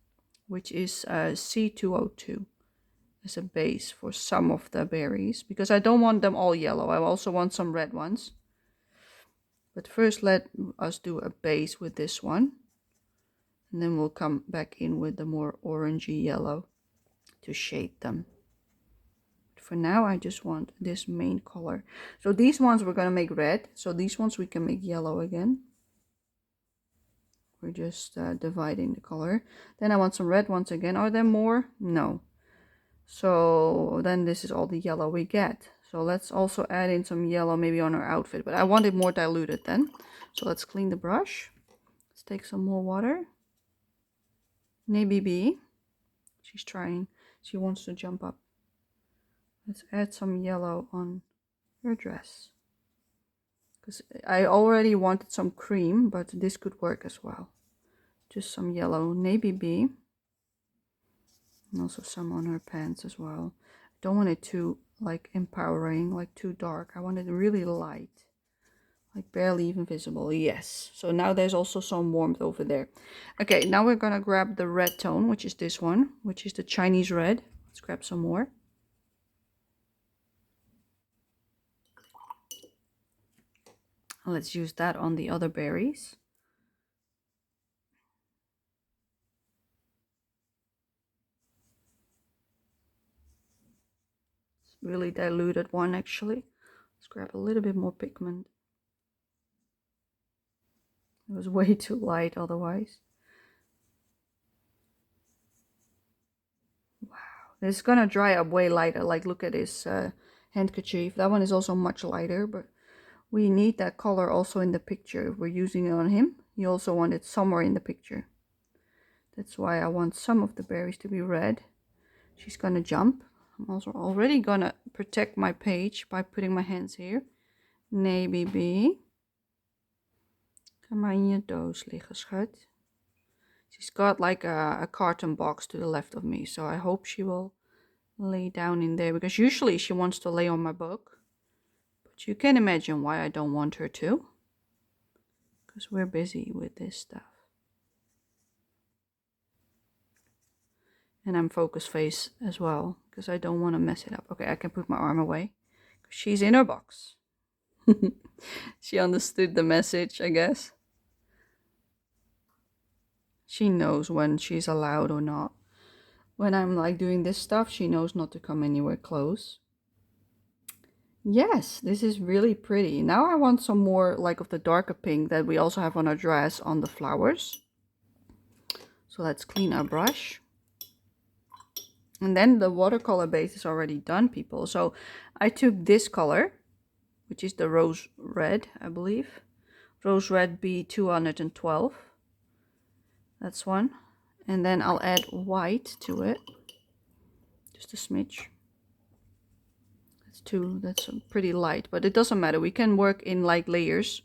which is C202 as a base for some of the berries, because I don't want them all yellow. I also want some red ones. But first let us do a base with this one, and then we'll come back in with the more orangey yellow to shade them. For now, I just want this main color. So these ones we're going to make red. So these ones we can make yellow again. We're just dividing the color. Then I want some red ones again. Are there more? No. So then this is all the yellow we get. So let's also add in some yellow maybe on our outfit. But I want it more diluted then. So let's clean the brush. Let's take some more water. Maybe B. She's trying. She wants to jump up. Let's add some yellow on her dress. Because I already wanted some cream, but this could work as well. Just some yellow, navy B. And also some on her pants as well. I don't want it too like empowering, like too dark. I want it really light. Like barely even visible. Yes. So now there's also some warmth over there. Okay, now we're gonna grab the red tone, which is this one, which is the Chinese red. Let's grab some more. Let's use that on the other berries. It's really diluted one actually. Let's grab a little bit more pigment. It was way too light otherwise. Wow, it's gonna dry up way lighter. Like look at this handkerchief. That one is also much lighter, but we need that color also in the picture. If we're using it on him, you also want it somewhere in the picture. That's why I want some of the berries to be red. She's gonna jump. I'm also already gonna protect my page by putting my hands here. Nee, baby. Ga maar in je doos liggen, schat. She's got like a carton box to the left of me, so I hope she will lay down in there, because usually she wants to lay on my book. But you can imagine why I don't want her to. Because we're busy with this stuff. And I'm focus face as well, because I don't want to mess it up. Okay, I can put my arm away. She's in her box. She understood the message, I guess. She knows when she's allowed or not. When I'm like doing this stuff, she knows not to come anywhere close. Yes, this is really pretty. Now I want some more like of the darker pink that we also have on our dress on the flowers. So let's clean our brush. And then the watercolor base is already done, people. So I took this color, which is the rose red, I believe. Rose red B212. That's one. And then I'll add white to it. Just a smidge. That's two. That's pretty light, but it doesn't matter. We can work in like layers.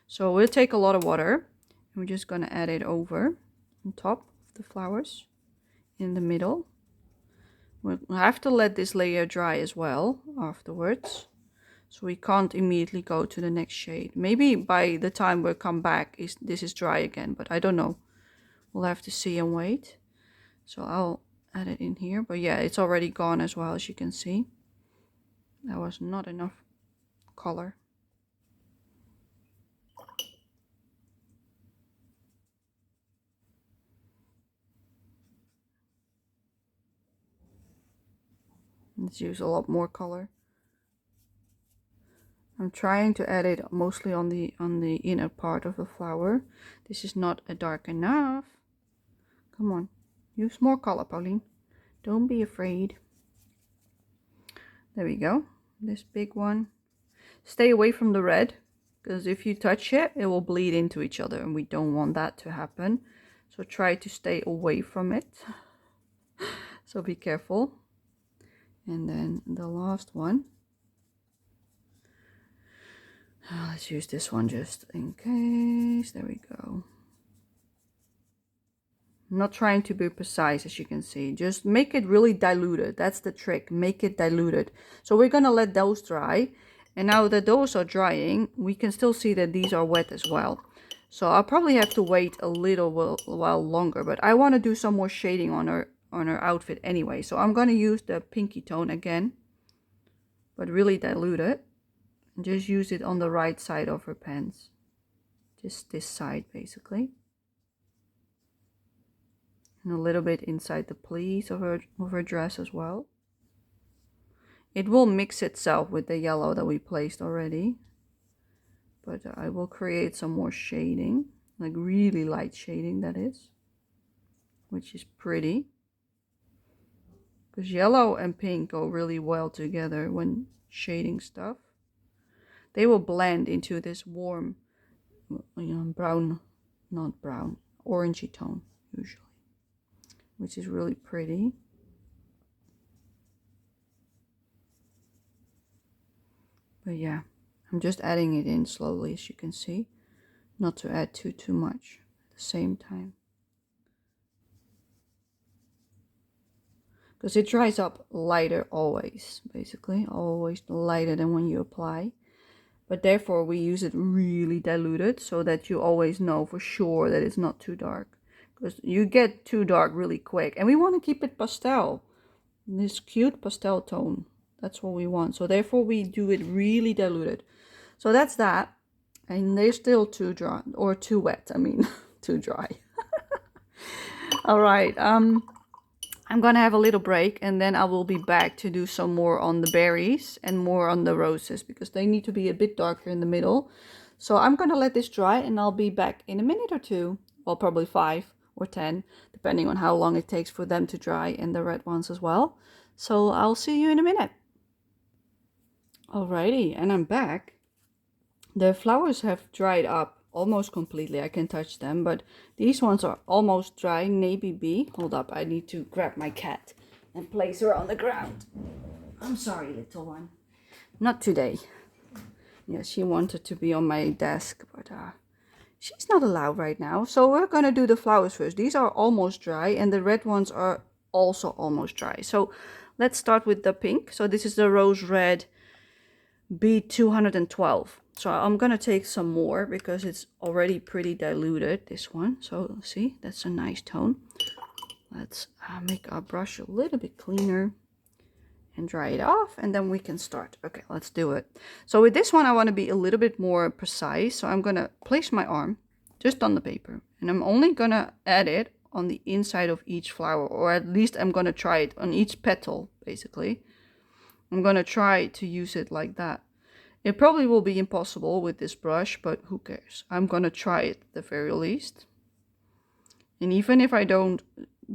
So we'll take a lot of water. And we're just going to add it over on top of the flowers in the middle. We'll have to let this layer dry as well afterwards. So we can't immediately go to the next shade. Maybe by the time we come back, this is dry again, but I don't know. We'll have to see and wait. So I'll add it in here. But yeah, it's already gone as well, as you can see. That was not enough color. Let's use a lot more color. I'm trying to add it mostly on the inner part of the flower. This is not dark enough. Come on, use more color, Pauline. Don't be afraid. There we go. This big one. Stay away from the red, because if you touch it, it will bleed into each other, and we don't want that to happen. So try to stay away from it. So be careful. And then the last one. Let's use this one just in case. There we go. I'm not trying to be precise, as you can see. Just make it really diluted. That's the trick. Make it diluted. So we're going to let those dry. And now that those are drying, we can still see that these are wet as well. So I'll probably have to wait a little while longer. But I want to do some more shading on her outfit anyway. So I'm going to use the pinky tone again. But really dilute it. And just use it on the right side of her pants. Just this side, basically. And a little bit inside the pleats of her dress as well. It will mix itself with the yellow that we placed already. But I will create some more shading, like really light shading that is, which is pretty. Because yellow and pink go really well together when shading stuff. They will blend into this warm, brown, not brown, orangey tone usually, which is really pretty. But yeah, I'm just adding it in slowly, as you can see, not to add too much at the same time. Because it dries up lighter always, basically, always lighter than when you apply. But therefore we use it really diluted so that you always know for sure that it's not too dark. Because you get too dark really quick. And we want to keep it pastel. This cute pastel tone. That's what we want. So therefore we do it really diluted. So that's that. And they're still too dry, or too wet, I mean, too dry. All right, I'm gonna have a little break and then I will be back to do some more on the berries and more on the roses because they need to be a bit darker in the middle. So I'm gonna let this dry and I'll be back in a minute or two. Well, probably 5 or 10, depending on how long it takes for them to dry and the red ones as well. So I'll see you in a minute. Alrighty, and I'm back. The flowers have dried up almost completely. I can touch them, but these ones are almost dry. Navy B. Hold up, I need to grab my cat and place her on the ground. I'm sorry, little one. Not today. Yeah, she wanted to be on my desk, but she's not allowed right now. So we're gonna do the flowers first. These are almost dry and the red ones are also almost dry. So let's start with the pink. So this is the rose red B212. So I'm gonna take some more because it's already pretty diluted, this one. So see, that's a nice tone. Let's make our brush a little bit cleaner and dry it off, and then we can start. Okay, let's do it. So with this one I want to be a little bit more precise, so I'm gonna place my arm just on the paper and I'm only gonna add it on the inside of each flower, or at least I'm gonna try it on each petal. Basically I'm gonna try to use it like that. It probably will be impossible with this brush, but who cares? I'm gonna try it at the very least. And even if I don't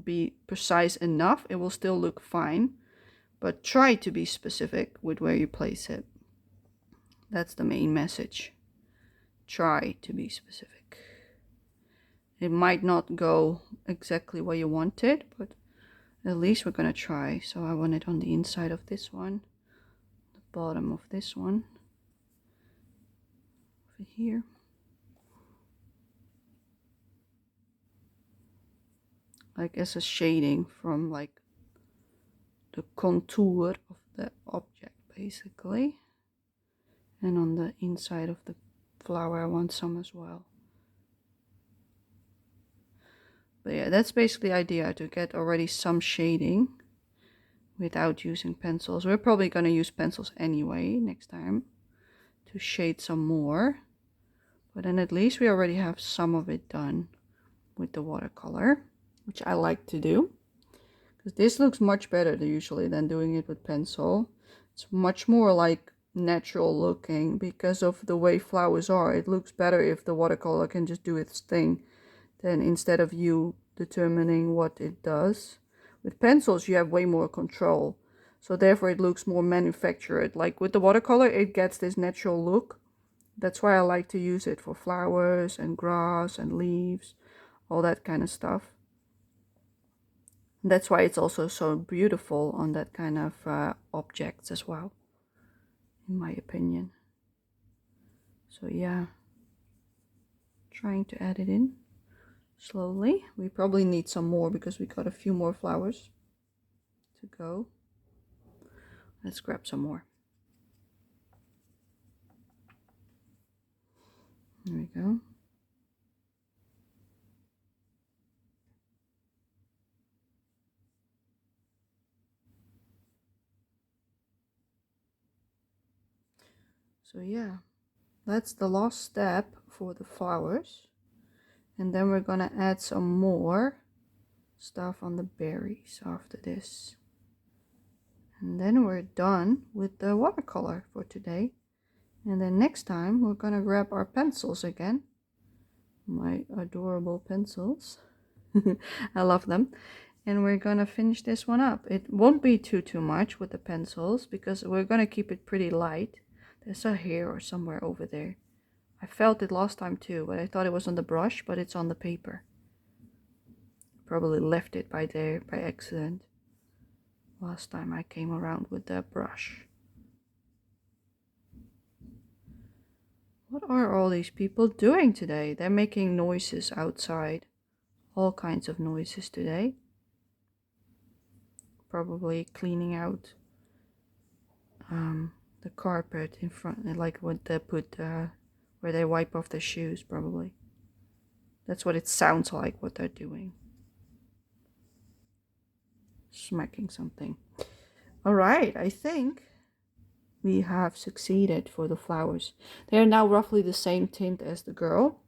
be precise enough, it will still look fine. But try to be specific with where you place it. That's the main message. Try to be specific. It might not go exactly where you want it, but at least we're gonna try. So I want it on the inside of this one, the bottom of this one. Here, like as a shading from like the contour of the object basically, and on the inside of the flower I want some as well. But yeah, that's basically the idea, to get already some shading without using pencils. We're probably going to use pencils anyway next time to shade some more. But then at least we already have some of it done with the watercolor, which I like to do. Because this looks much better usually than doing it with pencil. It's much more like natural looking because of the way flowers are. It looks better if the watercolor can just do its thing than instead of you determining what it does. With pencils you have way more control. So therefore it looks more manufactured. Like with the watercolor it gets this natural look. That's why I like to use it for flowers and grass and leaves, all that kind of stuff. That's why it's also so beautiful on that kind of objects as well, in my opinion. So yeah, trying to add it in slowly. We probably need some more because we got a few more flowers to go. Let's grab some more. There we go. So yeah, that's the last step for the flowers. And then we're gonna add some more stuff on the berries after this. And then we're done with the watercolor for today. And then next time we're gonna grab our pencils again. My adorable pencils. I love them. And we're gonna finish this one up. It won't be too much with the pencils because we're gonna keep it pretty light. There's a hair or somewhere over there. I felt it last time too, but I thought it was on the brush, but it's on the paper. Probably left it by there by accident last time I came around with the brush. What are all these people doing today? They're making noises outside. All kinds of noises today. Probably cleaning out the carpet in front, like what they put where they wipe off their shoes, probably. That's what it sounds like what they're doing. Smacking something. All right, I think we have succeeded for the flowers. They are now roughly the same tint as the girl.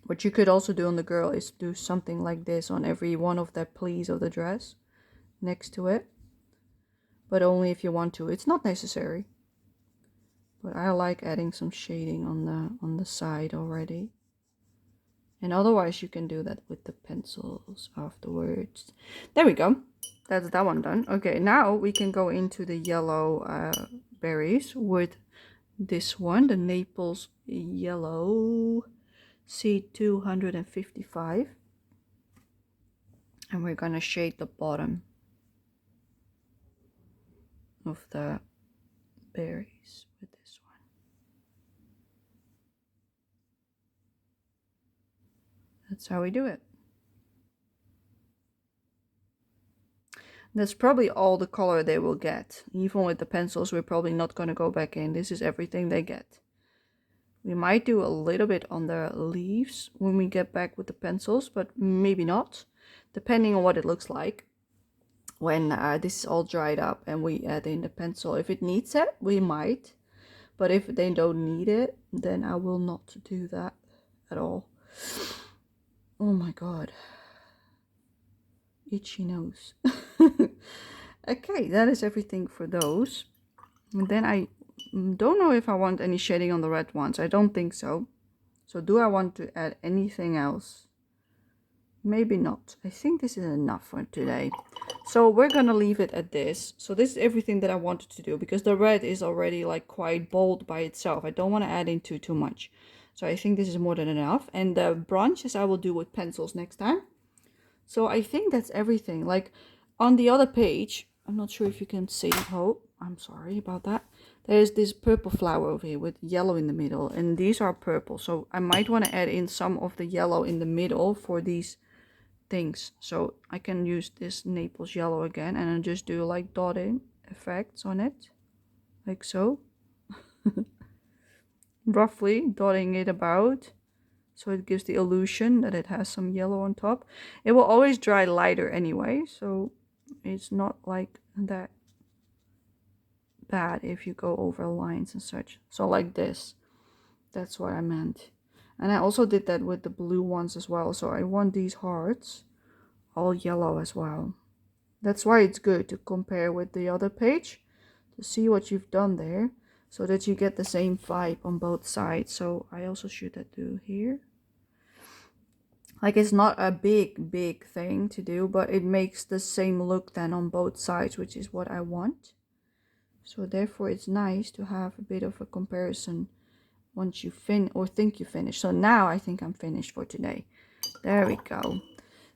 What you could also do on the girl is do something like this on every one of the pleats of the dress next to it, but only if you want to. It's not necessary, but I like adding some shading on the side already. And otherwise you can do that with the pencils afterwards. There we go. That's that one done. Okay, now we can go into the yellow berries with this one, the Naples Yellow C255. And we're gonna shade the bottom of the berries with this one. That's how we do it. That's probably all the color they will get. Even with the pencils, we're probably not going to go back in. This is everything they get. We might do a little bit on the leaves when we get back with the pencils, but maybe not, depending on what it looks like when this is all dried up and we add in the pencil. If it needs it, we might, but if they don't need it, then I will not do that at all. Oh my god. Itchy nose. Okay, that is everything for those. And then I don't know if I want any shading on the red ones. I don't think so. So do I want to add anything else? Maybe not. I think this is enough for today. So we're gonna leave it at this. So this is everything that I wanted to do because the red is already like quite bold by itself. I don't want to add into too much. So I think this is more than enough. And the branches I will do with pencils next time. So I think that's everything. Like on the other page, I'm not sure if you can see. Oh, I'm sorry about that. There's this purple flower over here with yellow in the middle, and these are purple. So I might want to add in some of the yellow in the middle for these things. So I can use this Naples yellow again and then just do like dotting effects on it, like so. Roughly dotting it about. So it gives the illusion that it has some yellow on top. It will always dry lighter anyway, so it's not like that bad if you go over lines and such. So like this. That's what I meant. And I also did that with the blue ones as well. So I want these hearts all yellow as well. That's why it's good to compare with the other page to see what you've done there so that you get the same vibe on both sides. So I also should that do here. Like it's not a big thing to do, but it makes the same look then on both sides, which is what I want. So therefore it's nice to have a bit of a comparison once you think you finished. So now I think I'm finished for today. There we go.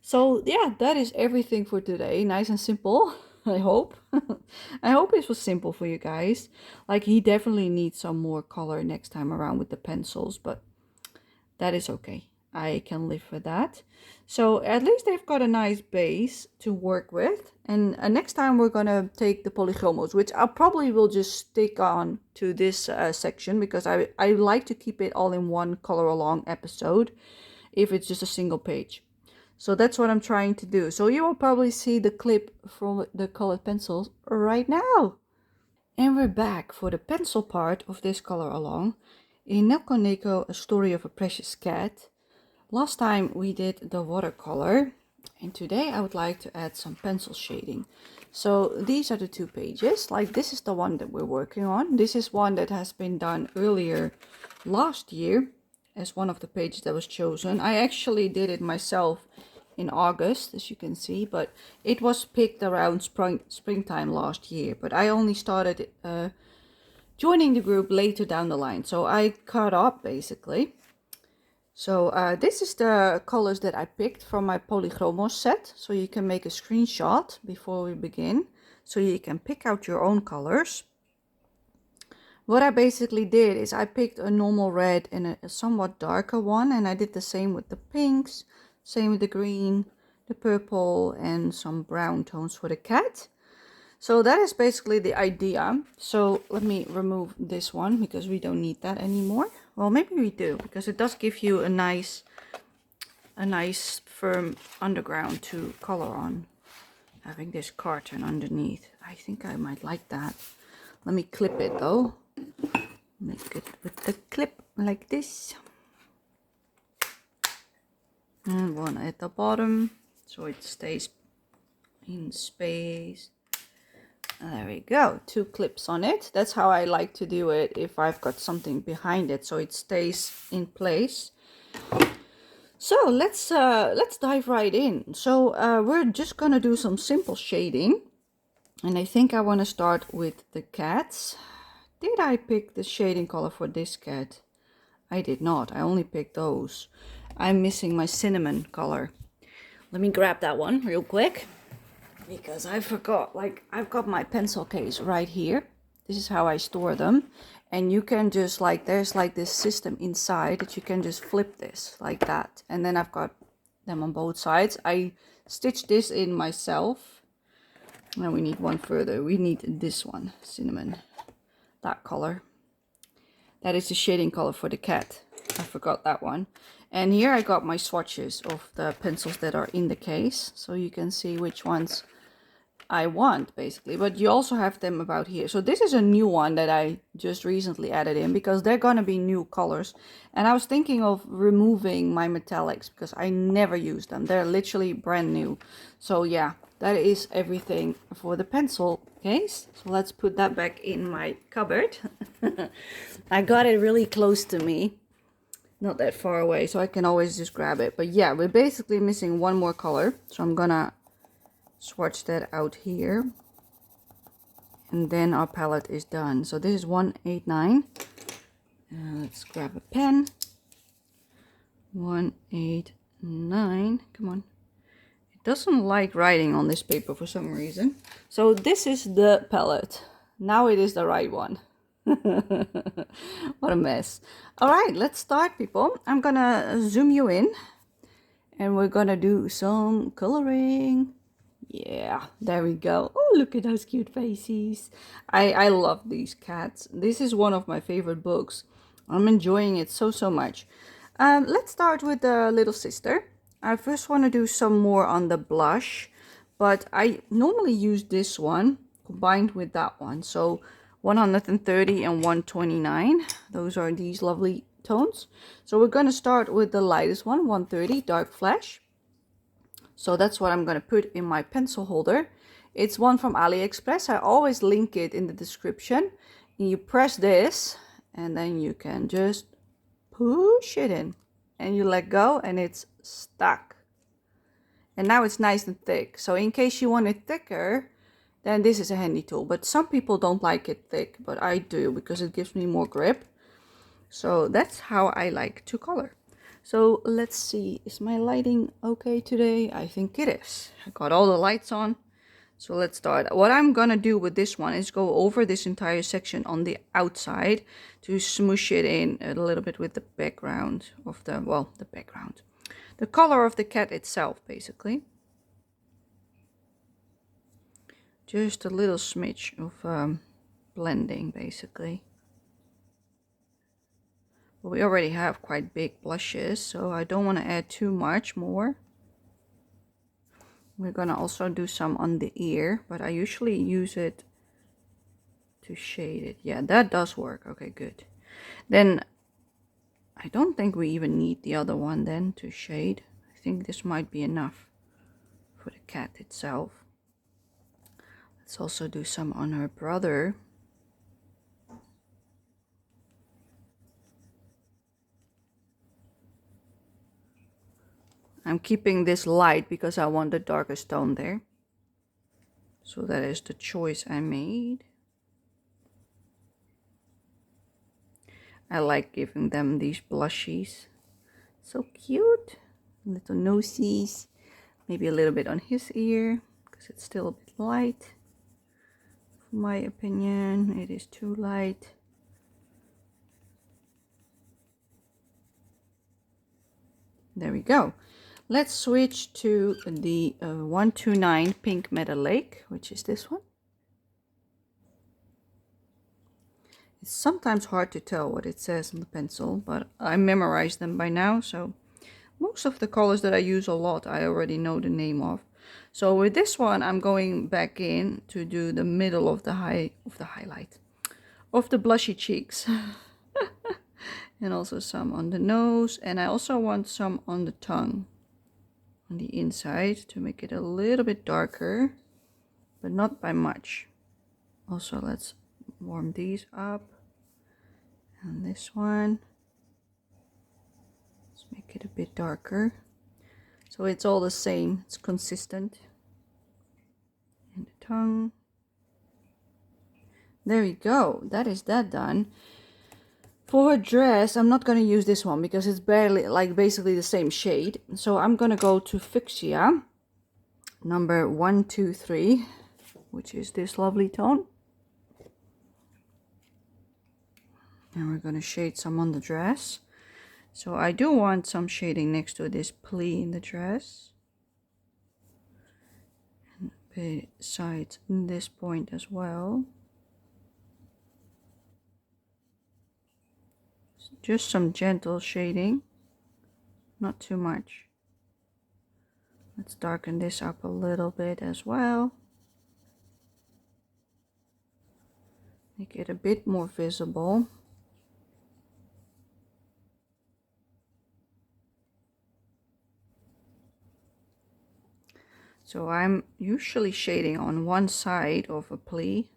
So yeah, that is everything for today. Nice and simple, I hope. I hope it was simple for you guys. Like he definitely needs some more color next time around with the pencils, but that is okay. I can live with that. So at least they've got a nice base to work with. And next time we're going to take the polychromos, which I probably will just stick on to this section because I like to keep it all in one color along episode if it's just a single page. So that's what I'm trying to do. So you will probably see the clip from the colored pencils right now. And we're back for the pencil part of this color along in Nelco Neco, A Story of a Precious Cat. Last time we did the watercolor And today I would like to add some pencil shading. So these are the 2 pages. Like this is the one that we're working on. This is one that has been done earlier last year as one of the pages that was chosen. I actually did it myself in August, as you can see, but it was picked around springtime last year. But I only started joining the group later down the line. So I caught up basically. So this is the colors that I picked from my Polychromos set. So you can make a screenshot before we begin. So you can pick out your own colors. What I basically did is I picked a normal red and a somewhat darker one. And I did the same with the pinks, same with the green, the purple, and some brown tones for the cat. So that is basically the idea. So let me remove this one because we don't need that anymore. Well, maybe we do, because it does give you a nice firm underground to color on. Having this carton underneath. I think I might like that. Let me clip it though. Make it with the clip like this. And one at the bottom, so it stays in space. There we go, 2 clips on it. That's how I like to do it if I've got something behind it, so it stays in place. So let's dive right in. So we're just gonna do some simple shading, and I think I want to start with the cats. Did I pick the shading color for this cat? I did not. I only picked those. I'm missing my cinnamon color. Let me grab that one real quick, because I forgot. Like, I've got my pencil case right here. This is how I store them. And you can just like, there's like this system inside that you can just flip this like that. And then I've got them on both sides. I stitched this in myself. Now we need one further. We need this one, cinnamon, that color. That is the shading color for the cat. I forgot that one. And here I got my swatches of the pencils that are in the case. So you can see which ones I want basically, but you also have them about here. So this is a new one that I just recently added in because they're gonna be new colors, and I was thinking of removing my metallics because I never use them. They're literally brand new. So yeah, that is everything for the pencil case. So let's put that back in my cupboard. I got it really close to me, not that far away, so I can always just grab it. But yeah, we're basically missing one more color, so I'm gonna swatch that out here, and then our palette is done. So this is 189. Let's grab a pen. 189. Come on. It doesn't like writing on this paper for some reason. So this is the palette. Now it is the right one. What a mess. All right, let's start, people. I'm gonna zoom you in, and we're gonna do some coloring. Yeah, there we go. Oh, look at those cute faces. I love these cats. This is one of my favorite books. I'm enjoying it so much. Let's start with the little sister. I first want to do some more on the blush, but I normally use this one combined with that one. So 130 and 129. Those are these lovely tones. So we're going to start with the lightest one, 130, Dark Flash. So that's what I'm going to put in my pencil holder. It's one from AliExpress. I always link it in the description. And you press this, and then you can just push it in. And you let go, and it's stuck. And now it's nice and thick. So in case you want it thicker, then this is a handy tool. But some people don't like it thick, but I do, because it gives me more grip. So that's how I like to color. So let's see, is my lighting okay today? I think it is. I got all the lights on. So let's start. What I'm gonna do with this one is go over this entire section on the outside to smoosh it in a little bit with the background of the, well, the background. The color of the cat itself, basically. Just a little smidge of blending, basically. But we already have quite big blushes, so I don't want to add too much more. We're gonna also do some on the ear, but I usually use it to shade it. Yeah, that does work. Okay, good. Then I don't think we even need the other one then to shade. I think this might be enough. for the cat itself. Let's also do some on her brother. I'm keeping this light because I want the darkest tone there. So that is the choice I made. I like giving them these blushies. So cute. Little nosies. Maybe a little bit on his ear because it's still a bit light. In my opinion, it is too light. There we go. Let's switch to the 129 Pink Meadow Lake, which is this one. It's sometimes hard to tell what it says on the pencil, but I memorized them by now, so most of the colors that I use a lot I already know the name of. So with this one I'm going back in to do the middle of the highlight of the blushy cheeks. And also some on the nose, and I also want some on the tongue, on the inside, to make it a little bit darker, but not by much. Also, let's warm these up. And this one, let's make it a bit darker. So it's all the same, it's consistent. And the tongue. There we go, that is that done. For her dress, I'm not going to use this one because it's barely, like, basically the same shade. So I'm going to go to Fuchsia, number 123, which is this lovely tone. And we're going to shade some on the dress. So I do want some shading next to this plie in the dress. And besides this point as well. Just some gentle shading, not too much. Let's darken this up a little bit as well. Make it a bit more visible. So I'm usually shading on one side of a plie,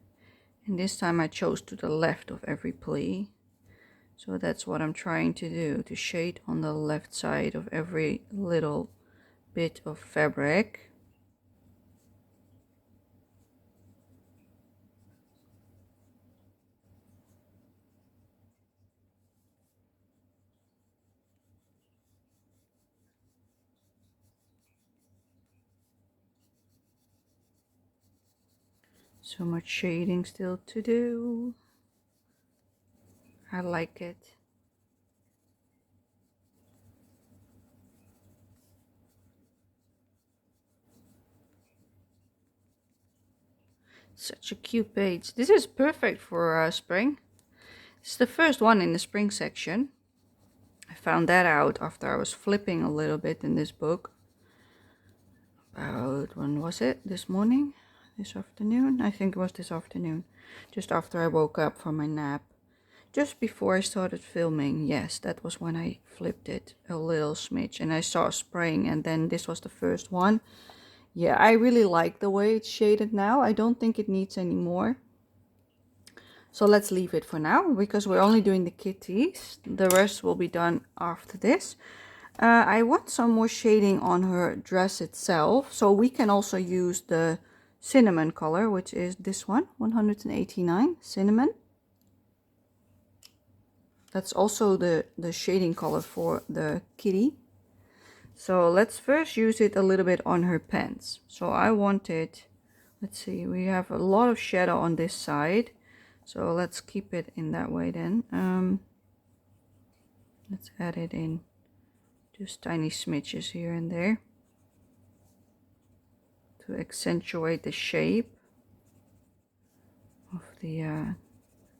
and this time I chose to the left of every plie. So that's what I'm trying to do, to shade on the left side of every little bit of fabric. So much shading still to do. I like it. Such a cute page. This is perfect for spring. It's the first one in the spring section. I found that out after I was flipping a little bit in this book. About, when was it? This morning? This afternoon? I think it was this afternoon. Just after I woke up from my nap. Just before I started filming. Yes, that was when I flipped it a little smidge. And I saw spring, and then this was the first one. Yeah, I really like the way it's shaded now. I don't think it needs any more. So let's leave it for now, because we're only doing the kitties. The rest will be done after this. I want some more shading on her dress itself. So we can also use the cinnamon color, which is this one, 189 cinnamon. That's also the shading color for the kitty. So let's first use it a little bit on her pants. So I want it, let's see, we have a lot of shadow on this side. So let's keep it in that way then. Let's add it in just tiny smidges here and there to accentuate the shape of the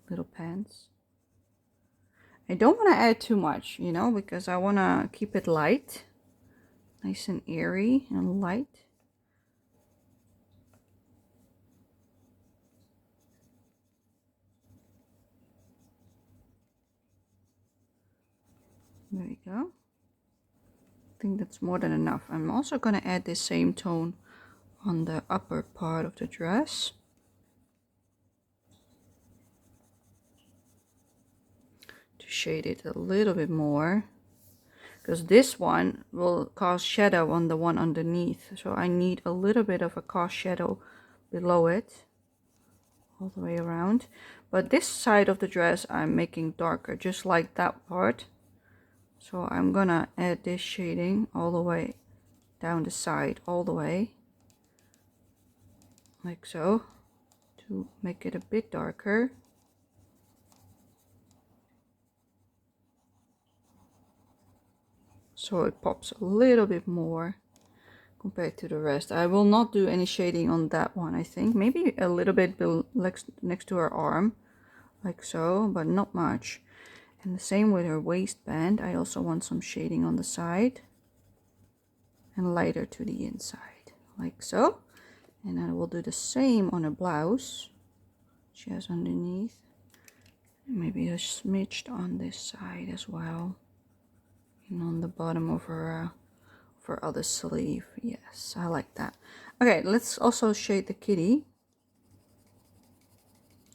little pants. I don't want to add too much, you know, because I want to keep it light. Nice and airy and light. There you go. I think that's more than enough. I'm also going to add this same tone on the upper part of the dress. To shade it a little bit more, because this one will cast shadow on the one underneath, so I need a little bit of a cast shadow below it all the way around. But this side of the dress I'm making darker, just like that part, so I'm gonna add this shading all the way down the side, all the way like so, to make it a bit darker. So it pops a little bit more compared to the rest. I will not do any shading on that one, I think. Maybe a little bit next to her arm, like so, but not much. And the same with her waistband. I also want some shading on the side and lighter to the inside, like so. And I will do the same on her blouse she has underneath. Maybe a smidge on this side as well. And on the bottom of her other sleeve. Yes, I like that. Okay, let's also shade the kitty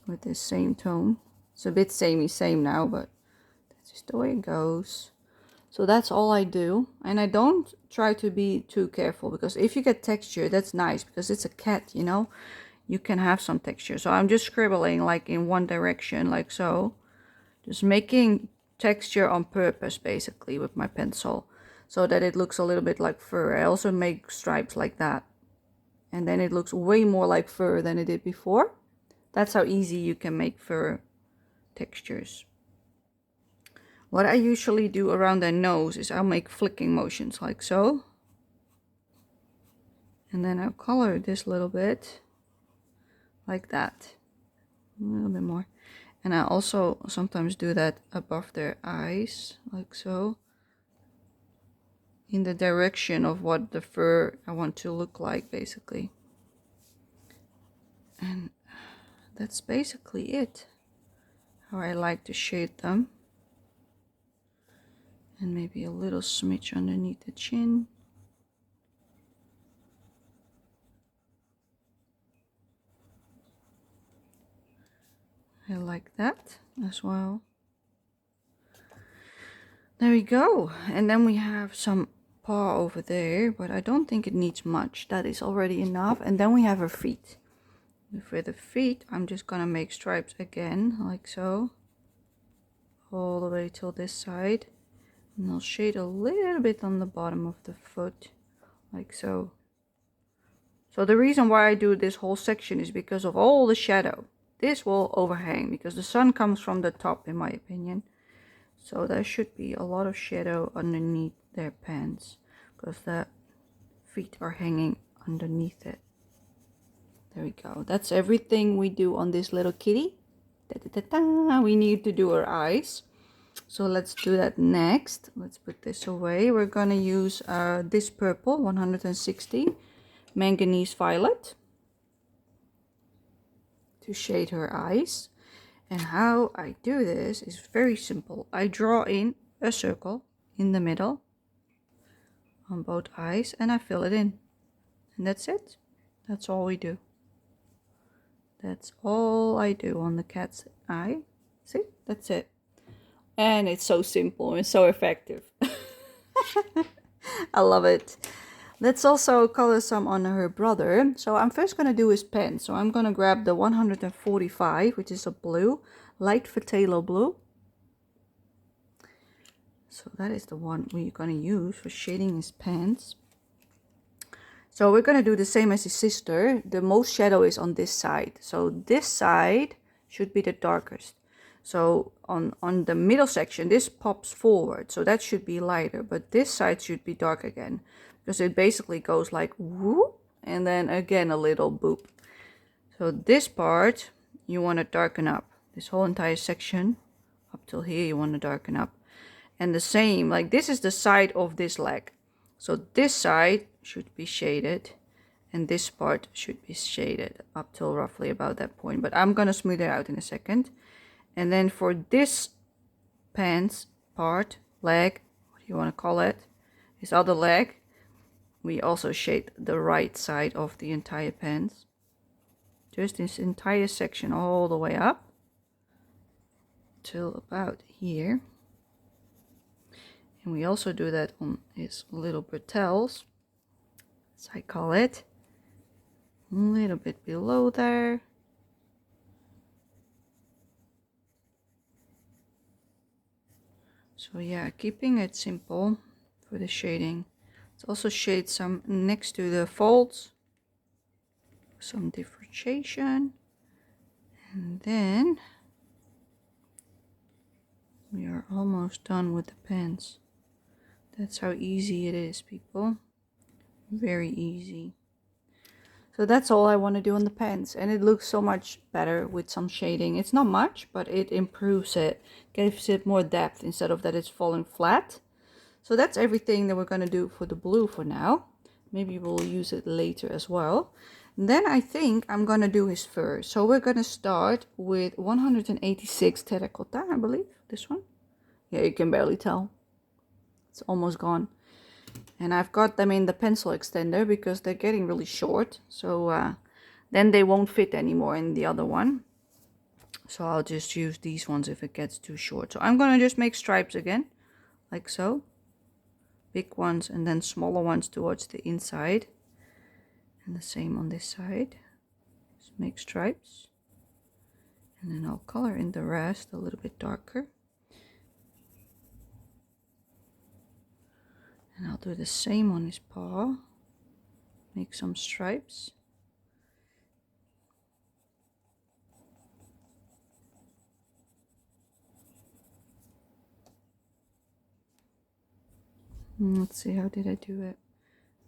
with this same tone. It's a bit same now, but that's just the way it goes. So that's all I do, and I don't try to be too careful, because if you get texture, that's nice, because it's a cat, you know, you can have some texture. So I'm just scribbling like in one direction, like so, just making texture on purpose basically with my pencil, so that it looks a little bit like fur. I also make stripes like that, and then it looks way more like fur than it did before. That's how easy you can make fur textures. What I usually do around their nose is I'll make flicking motions like so, and then I'll color this little bit like that, a little bit more. And I also sometimes do that above their eyes, like so, in the direction of what the fur I want to look like, basically. And that's basically it, how I like to shade them. And maybe a little smidge underneath the chin. I like that as well. There we go. And then we have some paw over there, but I don't think it needs much. That is already enough. And then we have her feet. For the feet, I'm just gonna make stripes again, like so, all the way till this side. And I'll shade a little bit on the bottom of the foot, like so. So the reason why I do this whole section is because of all the shadow. This will overhang because the sun comes from the top, in my opinion. So there should be a lot of shadow underneath their pants, because the feet are hanging underneath it. There we go. That's everything we do on this little kitty. We need to do her eyes. So let's do that next. Let's put this away. We're gonna use this purple 160 manganese violet to shade her eyes. And how I do this is very simple. I draw in a circle in the middle on both eyes and I fill it in. And that's it. That's all we do. That's all I do on the cat's eye. See, that's it. And it's so simple and so effective. I love it. Let's also color some on her brother. So I'm first going to do his pen. So I'm going to grab the 145, which is a blue, light phthalo blue. So that is the one we're going to use for shading his pants. So we're going to do the same as his sister. The most shadow is on this side. So this side should be the darkest. So on the middle section, this pops forward. So that should be lighter. But this side should be dark again. Because it basically goes like whoop. And then again a little boop. So this part you want to darken up. This whole entire section up till here you want to darken up. And the same, like this is the side of this leg. So this side should be shaded and this part should be shaded up till roughly about that point, but I'm gonna smooth it out in a second. And then for this pants part, leg, what do you want to call it, this other leg, we also shade the right side of the entire pants. Just this entire section all the way up till about here. And we also do that on his little bretelles, as I call it. A little bit below there. So yeah, keeping it simple for the shading. Let's also shade some next to the folds. Some differentiation. And then we are almost done with the pants. That's how easy it is, people. Very easy. So that's all I want to do on the pants, and it looks so much better with some shading. It's not much, but it improves it, gives it more depth instead of that it's falling flat. So that's everything that we're going to do for the blue for now. Maybe we'll use it later as well. And then I think I'm going to do his fur. So we're going to start with 186 terracotta, I believe. This one. Yeah, you can barely tell. It's almost gone. And I've got them in the pencil extender because they're getting really short. So then they won't fit anymore in the other one. So I'll just use these ones if it gets too short. So I'm going to just make stripes again, like so. Big ones and then smaller ones towards the inside. And the same on this side. Just make stripes. And then I'll color in the rest a little bit darker. And I'll do the same on his paw. Make some stripes. Let's see, how did I do it?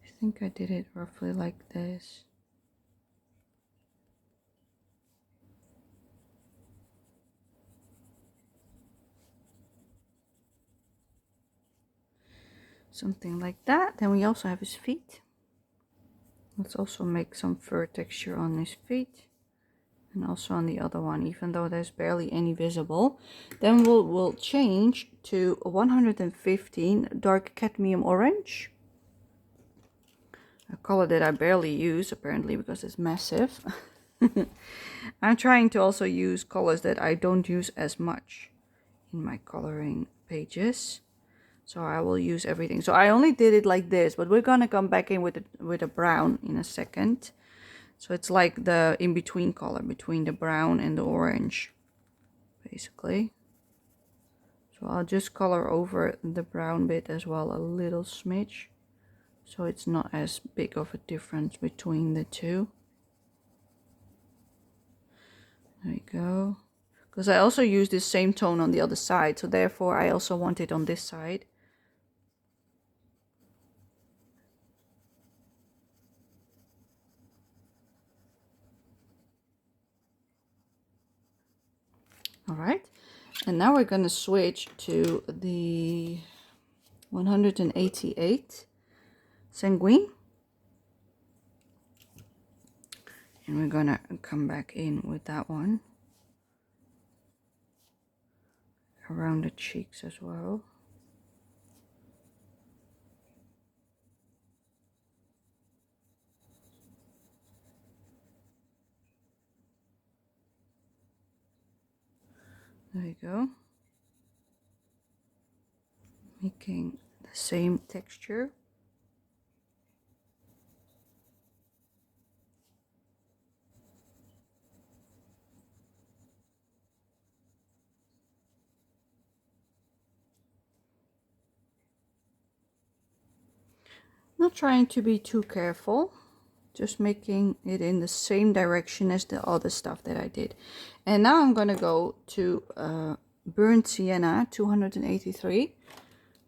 I think I did it roughly like this. Something like that. Then we also have his feet. Let's also make some fur texture on his feet. And also on the other one, even though there's barely any visible. Then we'll change to 115 dark cadmium orange. A color that I barely use apparently because it's massive. I'm trying to also use colors that I don't use as much in my coloring pages. So I will use everything. So I only did it like this, but we're gonna come back in with a brown in a second. So it's like the in-between color between the brown and the orange, basically. So I'll just color over the brown bit as well, a little smidge. So it's not as big of a difference between the two. There you go. Because I also use this same tone on the other side, so therefore I also want it on this side. All right, and now we're going to switch to the 188 sanguine. And we're going to come back in with that one. Around the cheeks as well. There you go. Making the same texture. Not trying to be too careful. Just making it in the same direction as the other stuff that I did. And now I'm going to go to Burnt Sienna 283,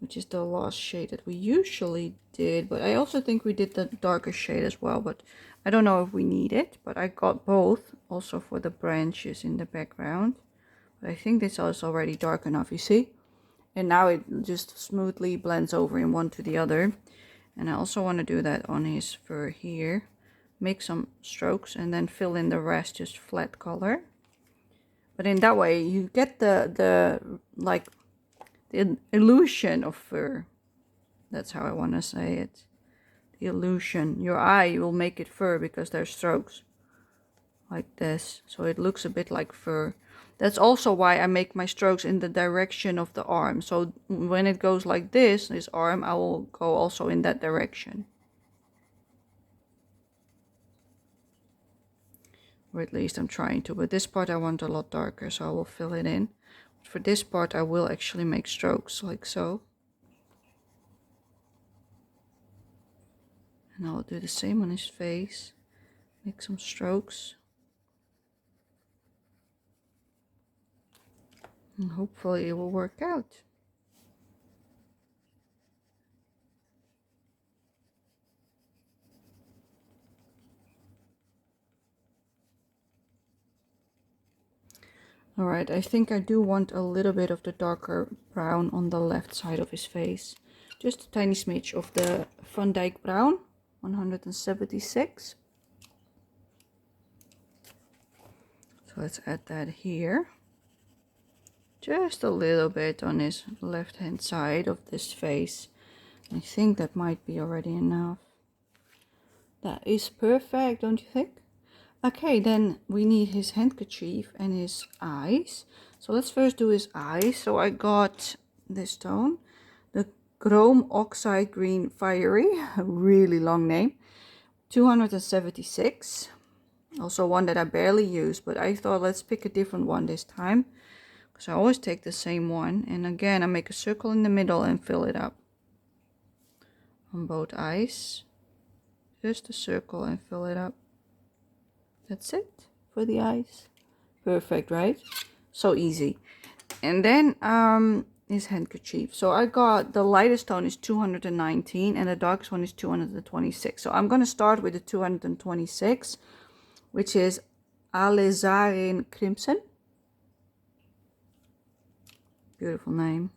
which is the last shade that we usually did. But I also think we did the darker shade as well, but I don't know if we need it. But I got both also for the branches in the background. But I think this is already dark enough, you see? And now it just smoothly blends over in one to the other. And I also want to do that on his fur here. Make some strokes and then fill in the rest just flat color. But in that way you get the illusion of fur. That's how I want to say it. the illusion. Your eye will make it fur because there's strokes like this, so it looks a bit like fur. That's also why I make my strokes in the direction of the arm, so when it goes like this arm, I will go also in that direction. Or at least I'm trying to, but this part I want a lot darker, so I will fill it in. For this part I will actually make strokes like so. And I'll do the same on his face. Make some strokes. And hopefully it will work out. Alright, I think I do want a little bit of the darker brown on the left side of his face. Just a tiny smidge of the Van Dyke brown, 176. So let's add that here. Just a little bit on his left hand side of this face. I think that might be already enough. That is perfect, don't you think? Okay, then we need his handkerchief and his eyes. So let's first do his eyes. So I got this tone, the Chrome Oxide Green Fiery, a really long name, 276. Also one that I barely use, but I thought let's pick a different one this time, because I always take the same one. And again, I make a circle in the middle and fill it up on both eyes. Just a circle and fill it up. That's it for the eyes. Perfect, right? So easy. And then his handkerchief. So I got the lightest tone is 219 and the darkest one is 226. So I'm going to start with the 226, which is Alizarin Crimson. Beautiful name.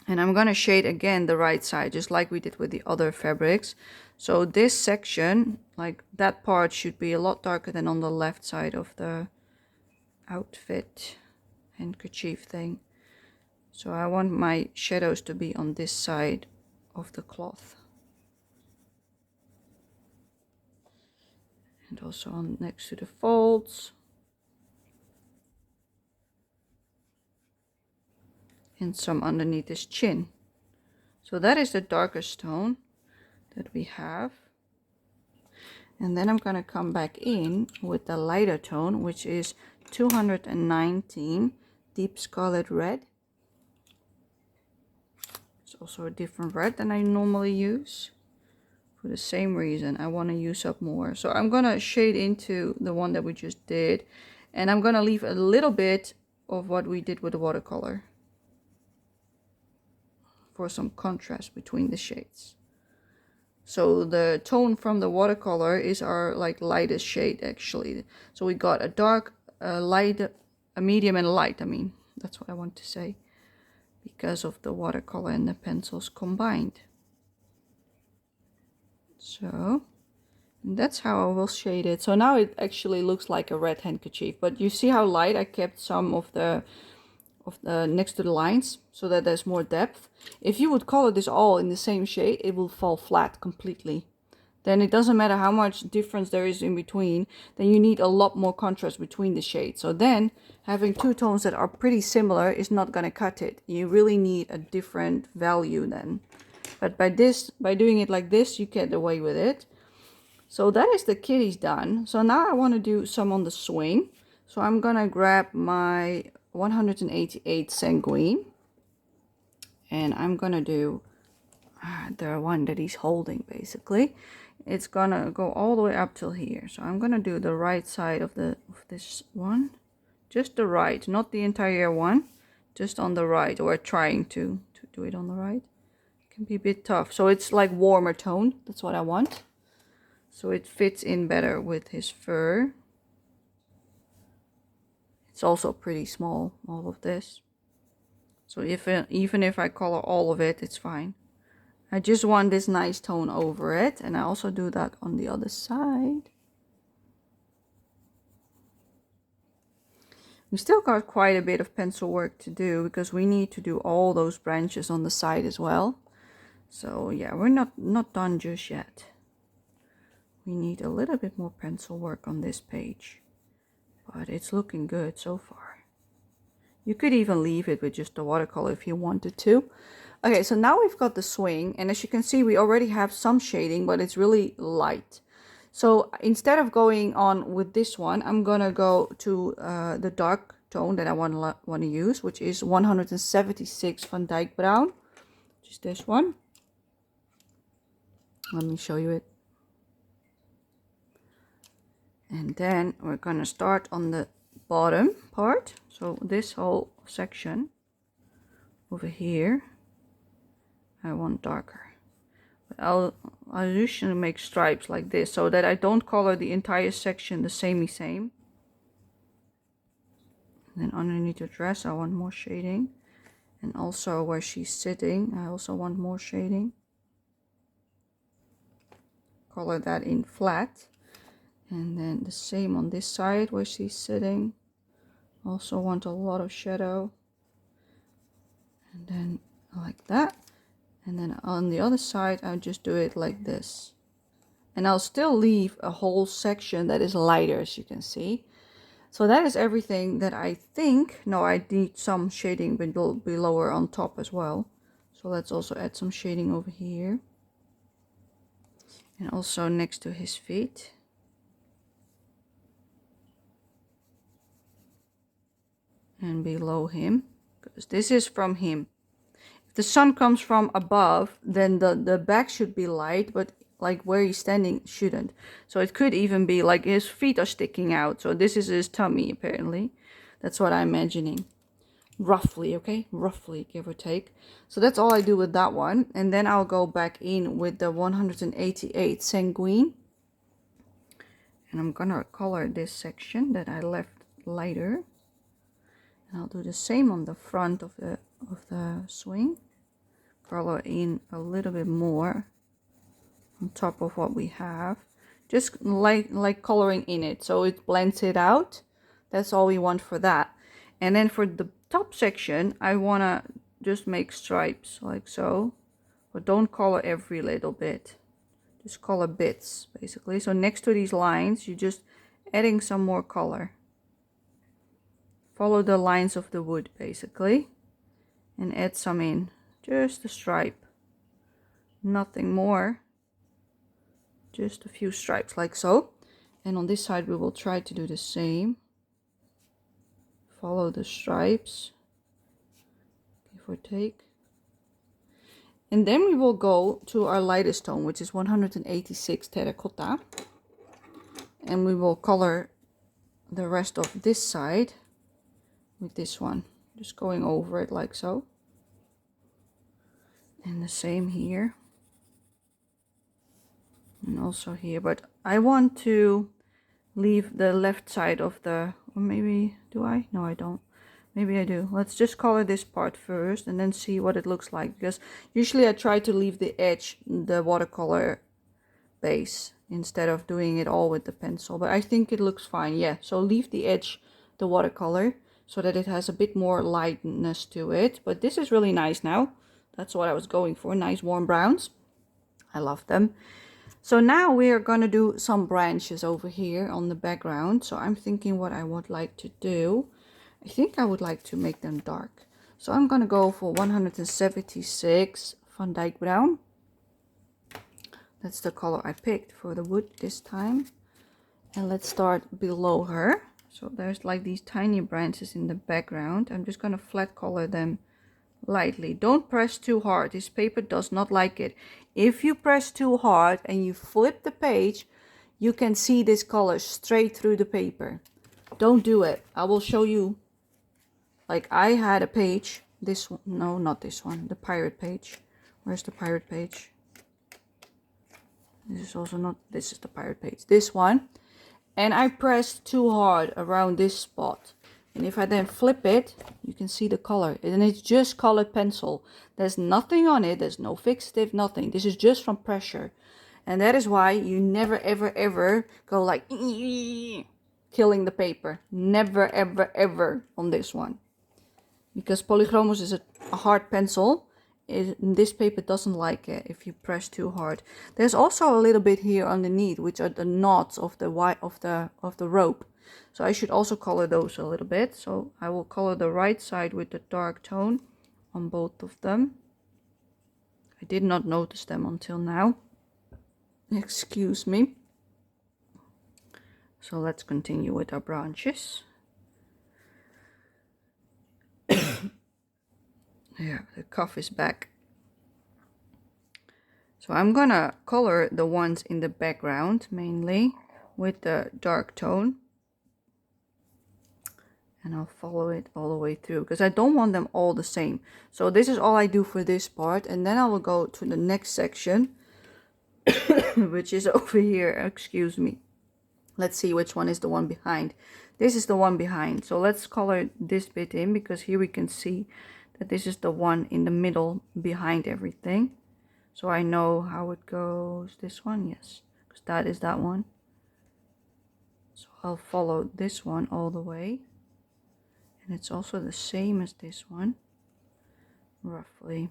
And I'm going to shade again the right side, just like we did with the other fabrics. So this section, like that part, should be a lot darker than on the left side of the outfit handkerchief thing. So I want my shadows to be on this side of the cloth. And also on next to the folds. And some underneath his chin. So that is the darkest tone that we have. And then I'm going to come back in with the lighter tone, which is 219 Deep Scarlet Red. It's also a different red than I normally use. For the same reason, I want to use up more. So I'm going to shade into the one that we just did. And I'm going to leave a little bit of what we did with the watercolor, for some contrast between the shades. So the tone from the watercolor is our like lightest shade actually. So we got a dark, a light, a medium and a light. I mean, that's what I want to say, because of the watercolor and the pencils combined. So that's how I will shade it. So now it actually looks like a red handkerchief, but you see how light I kept some of the next to the lines so that there's more depth. If you would color this all in the same shade, it will fall flat completely. Then it doesn't matter how much difference there is in between, then you need a lot more contrast between the shades. So then having two tones that are pretty similar is not going to cut it. You really need a different value then. But by doing it like this, you get away with it. So that is the kitties done. So now I want to do some on the swing. So I'm going to grab my 188 Sanguine, and I'm gonna do the one that he's holding. Basically it's gonna go all the way up till here. So I'm gonna do the right side of this one, just the right, not the entire one, just on the right, or trying to do it on the right. It can be a bit tough, so it's like warmer tone. That's what I want, so it fits in better with his fur. It's also pretty small, all of this. So even if I color all of it, it's fine. I just want this nice tone over it. And I also do that on the other side. We still got quite a bit of pencil work to do, because we need to do all those branches on the side as well. So yeah, we're not done just yet. We need a little bit more pencil work on this page, but it's looking good so far. You could even leave it with just the watercolor if you wanted to. Okay, so now we've got the swing, and as you can see, we already have some shading, but it's really light. So instead of going on with this one, I'm gonna go to the dark tone that I want to use, which is 176 Van Dyke Brown, which is this one. Let me show you it. And then we're gonna start on the bottom part. So this whole section over here, I want darker. I'll usually make stripes like this so that I don't color the entire section the same. And then underneath the dress, I want more shading. And also where she's sitting, I also want more shading. Color that in flat. And then the same on this side where she's sitting. Also want a lot of shadow. And then like that. And then on the other side, I'll just do it like this. And I'll still leave a whole section that is lighter, as you can see. So that is everything that I think. No, I need some shading below or on top as well. So let's also add some shading over here. And also next to his feet. And below him, because this is from him. If the sun comes from above, then the back should be light, but like where he's standing shouldn't. So it could even be like his feet are sticking out. So this is his tummy apparently. That's what I'm imagining. Roughly, okay? Roughly, give or take. So that's all I do with that one. And then I'll go back in with the 188 Sanguine. And I'm gonna color this section that I left lighter. And I'll do the same on the front of the swing. Color in a little bit more on top of what we have. Just like coloring in it so it blends it out. That's all we want for that. And then for the top section, I want to just make stripes like so. But don't color every little bit. Just color bits basically. So next to these lines, you're just adding some more color. Follow the lines of the wood basically and add some in, just a stripe, nothing more, just a few stripes like so. And on this side we will try to do the same, follow the stripes, give or take. And then we will go to our lightest tone, which is 186 Terracotta, and we will color the rest of this side with this one, just going over it like so. And the same here. And also here, but I want to leave the left side of the, or maybe, do I? No, I don't. Maybe I do. Let's just color this part first and then see what it looks like. Because usually I try to leave the edge, the watercolor base, instead of doing it all with the pencil. But I think it looks fine, yeah. So leave the edge, the watercolor, so that it has a bit more lightness to it. But this is really nice now. That's what I was going for. Nice warm browns. I love them. So now we are going to do some branches over here on the background. So I'm thinking what I would like to do. I think I would like to make them dark. So I'm going to go for 176 Van Dyke Brown. That's the color I picked for the wood this time. And let's start below her. So there's like these tiny branches in the background. I'm just going to flat color them lightly. Don't press too hard. This paper does not like it. If you press too hard and you flip the page, you can see this color straight through the paper. Don't do it. I will show you. Like I had a page. This one. No, not this one. The pirate page. Where's the pirate page? This is also not. This is the pirate page. This one. And I pressed too hard around this spot. And if I then flip it, you can see the color. And it's just colored pencil. There's nothing on it. There's no fixative, nothing. This is just from pressure. And that is why you never, ever, ever go like killing the paper. Never, ever, ever on this one. Because Polychromos is a hard pencil. this paper doesn't like it if you press too hard. There's also a little bit here underneath, which are the knots of the of the rope. So I should also color those a little bit. So I will color the right side with the dark tone on both of them. I did not notice them until now. Excuse me. So let's continue with our branches. Yeah, the cuff is back. So I'm gonna color the ones in the background mainly with the dark tone. And I'll follow it all the way through because I don't want them all the same. So this is all I do for this part, and then I will go to the next section, which is over here. Excuse me. Let's see which one is the one behind. This is the one behind. So let's color this bit in because here we can see that this is the one in the middle behind everything. So I know how it goes. This one, yes, because that is that one. So I'll follow this one all the way. And it's also the same as this one, roughly.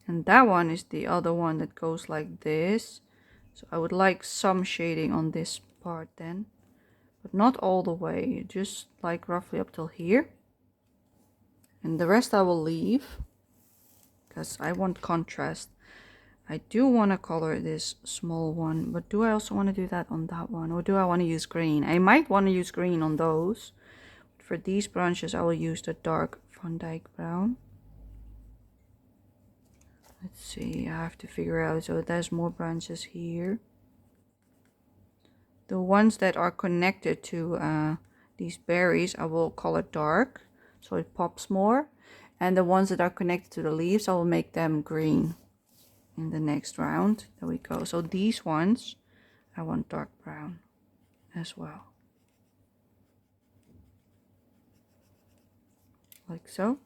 And that one is the other one that goes like this. So I would like some shading on this part then, but not all the way, just like roughly up till here. And the rest I will leave because I want contrast. I do want to color this small one, but do I also want to do that on that one, or do I want to use green? I might want to use green on those. For these branches, I will use the dark Van Dyke brown. Let's see, I have to figure out, so there's more branches here. The ones that are connected to these berries, I will color dark, so it pops more. And the ones that are connected to the leaves, I will make them green in the next round. There we go. So these ones, I want dark brown as well. Like so.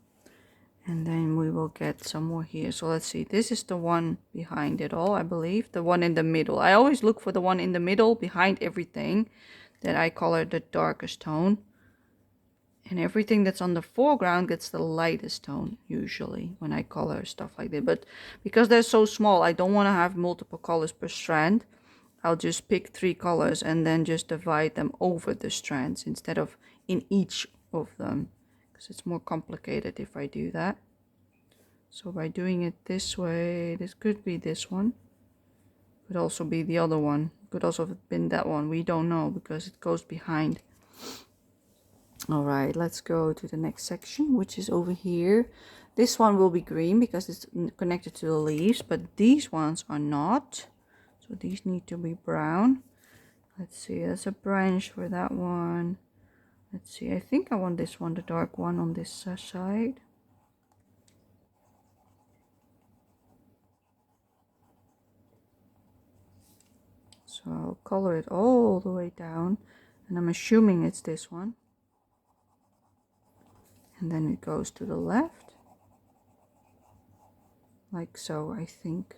And then we will get some more here. So let's see, this is the one behind it all, I believe. The one in the middle. I always look for the one in the middle behind everything that I color the darkest tone. And everything that's on the foreground gets the lightest tone usually when I color stuff like that. But because they're so small, I don't want to have multiple colors per strand. I'll just pick 3 colors and then just divide them over the strands instead of in each of them. Because it's more complicated if I do that. So by doing it this way, this could be this one. Could also be the other one. Could also have been that one. We don't know because it goes behind. Alright, let's go to the next section, which is over here. This one will be green because it's connected to the leaves, but these ones are not. So these need to be brown. Let's see, there's a branch for that one. Let's see, I think I want this one, the dark one on this side. So I'll color it all the way down, and I'm assuming it's this one. And then it goes to the left. Like so, I think.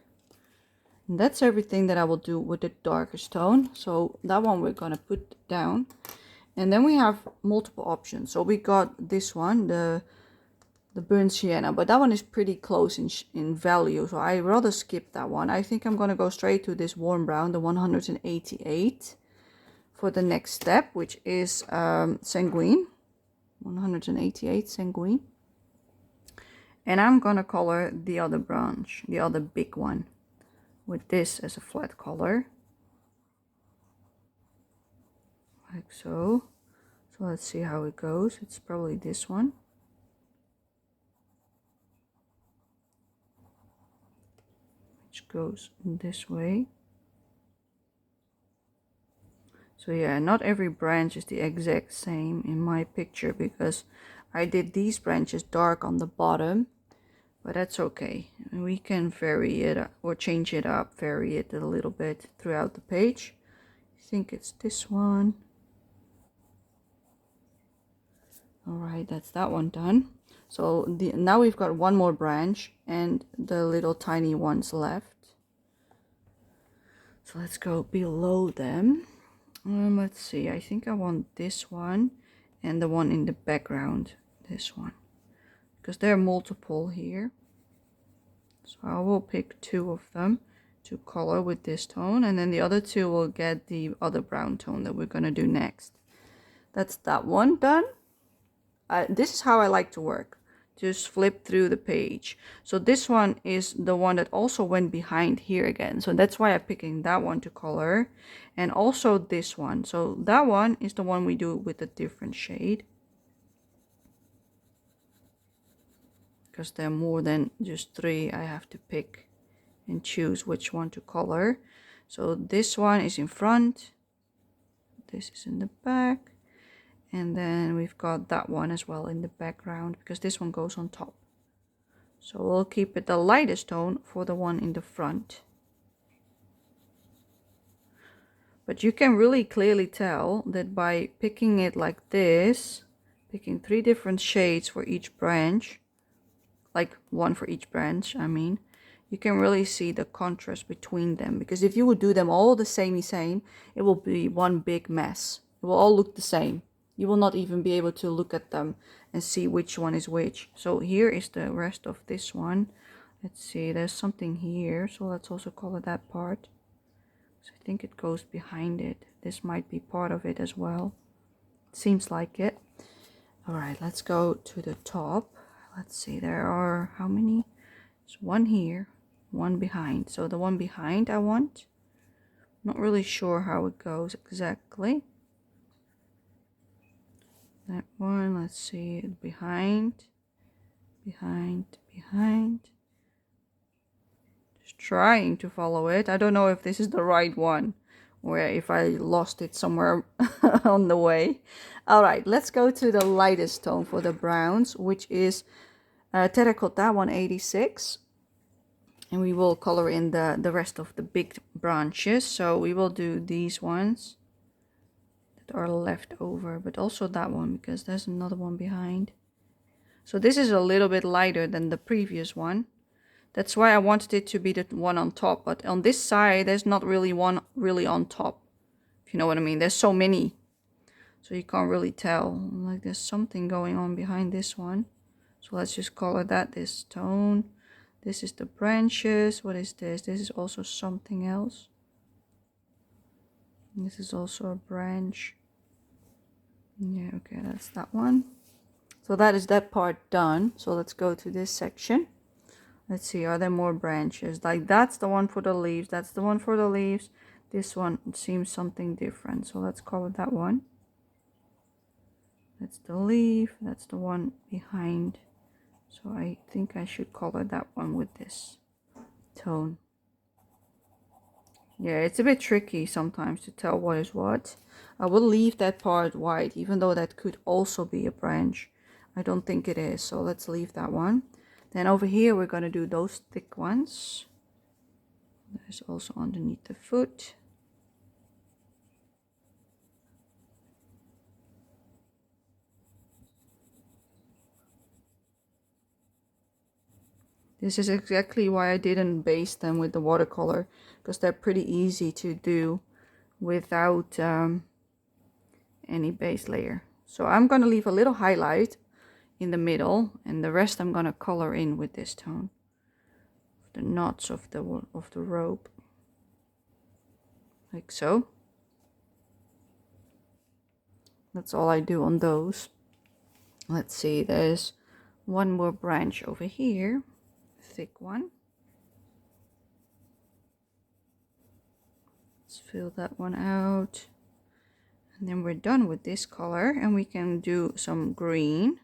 And that's everything that I will do with the darkest tone. So that one we're gonna put down. And then we have multiple options. So we got this one, the burnt sienna, but that one is pretty close in value. So I rather skip that one. I think I'm gonna go straight to this warm brown, the 188, for the next step, which is sanguine. 188 sanguine. And I'm gonna color the other branch, the other big one, with this as a flat color, like so. So let's see how it goes. It's probably this one. Which goes this way. So yeah, not every branch is the exact same in my picture because I did these branches dark on the bottom, but that's okay. We can vary it or change it up, vary it a little bit throughout the page. I think it's this one. Alright, that's that one done. So now we've got one more branch and the little tiny ones left. So let's go below them. Let's see, I think I want this one and the one in the background, this one, because there are multiple here. So I will pick 2 of them to color with this tone, and then the other 2 will get the other brown tone that we're going to do next. That's that one done. This is how I like to work. Just flip through the page. So this one is the one that also went behind here again. So that's why I'm picking that one to color. And also this one. So that one is the one we do with a different shade. Because there are more than just 3, I have to pick and choose which one to color. So this one is in front. This is in the back. And then we've got that one as well in the background, because this one goes on top. So we'll keep it the lightest tone for the one in the front. But you can really clearly tell that by picking it like this, picking 3 different shades for each branch, like 1 for each branch, I mean, you can really see the contrast between them. Because if you would do them all the same, it will be one big mess. It will all look the same. You will not even be able to look at them and see which one is which. So here is the rest of this one. Let's see, there's something here. So let's also color that part. So I think it goes behind it. This might be part of it as well. Seems like it. All right, let's go to the top. Let's see, there are how many? There's 1 here, 1 behind. So the one behind I want. Not really sure how it goes exactly. That one, let's see, behind, behind, behind. Just trying to follow it. I don't know if this is the right one or if I lost it somewhere on the way. All right, let's go to the lightest tone for the browns, which is Terracotta 186. And we will color in the rest of the big branches. So we will do these ones are left over, but also that one, because there's another one behind. So this is a little bit lighter than the previous one. That's why I wanted it to be the one on top, but on this side there's not really one really on top, if you know what I mean. There's so many, so you can't really tell. Like there's something going on behind this one. So let's just color that this tone. This is the branches. What is this? This is also something else. This is also a branch. Yeah, okay, that's that one. So that is that part done. So let's go to this section. Let's see, are there more branches? Like that's the one for the leaves. That's the one for the leaves. This one seems something different. So let's color that one. That's the leaf. That's the one behind. So I think I should color that one with this tone. Yeah, it's a bit tricky sometimes to tell what is what. I will leave that part white, even though that could also be a branch. I don't think it is, so let's leave that one. Then over here we're going to do those thick ones. There's also underneath the foot. This is exactly why I didn't base them with the watercolor, because they're pretty easy to do without any base layer. So I'm going to leave a little highlight in the middle, and the rest I'm going to color in with this tone. The knots of the rope, like so. That's all I do on those. Let's see, there's one more branch over here, thick one. Let's fill that one out. And then we're done with this color, and we can do some green.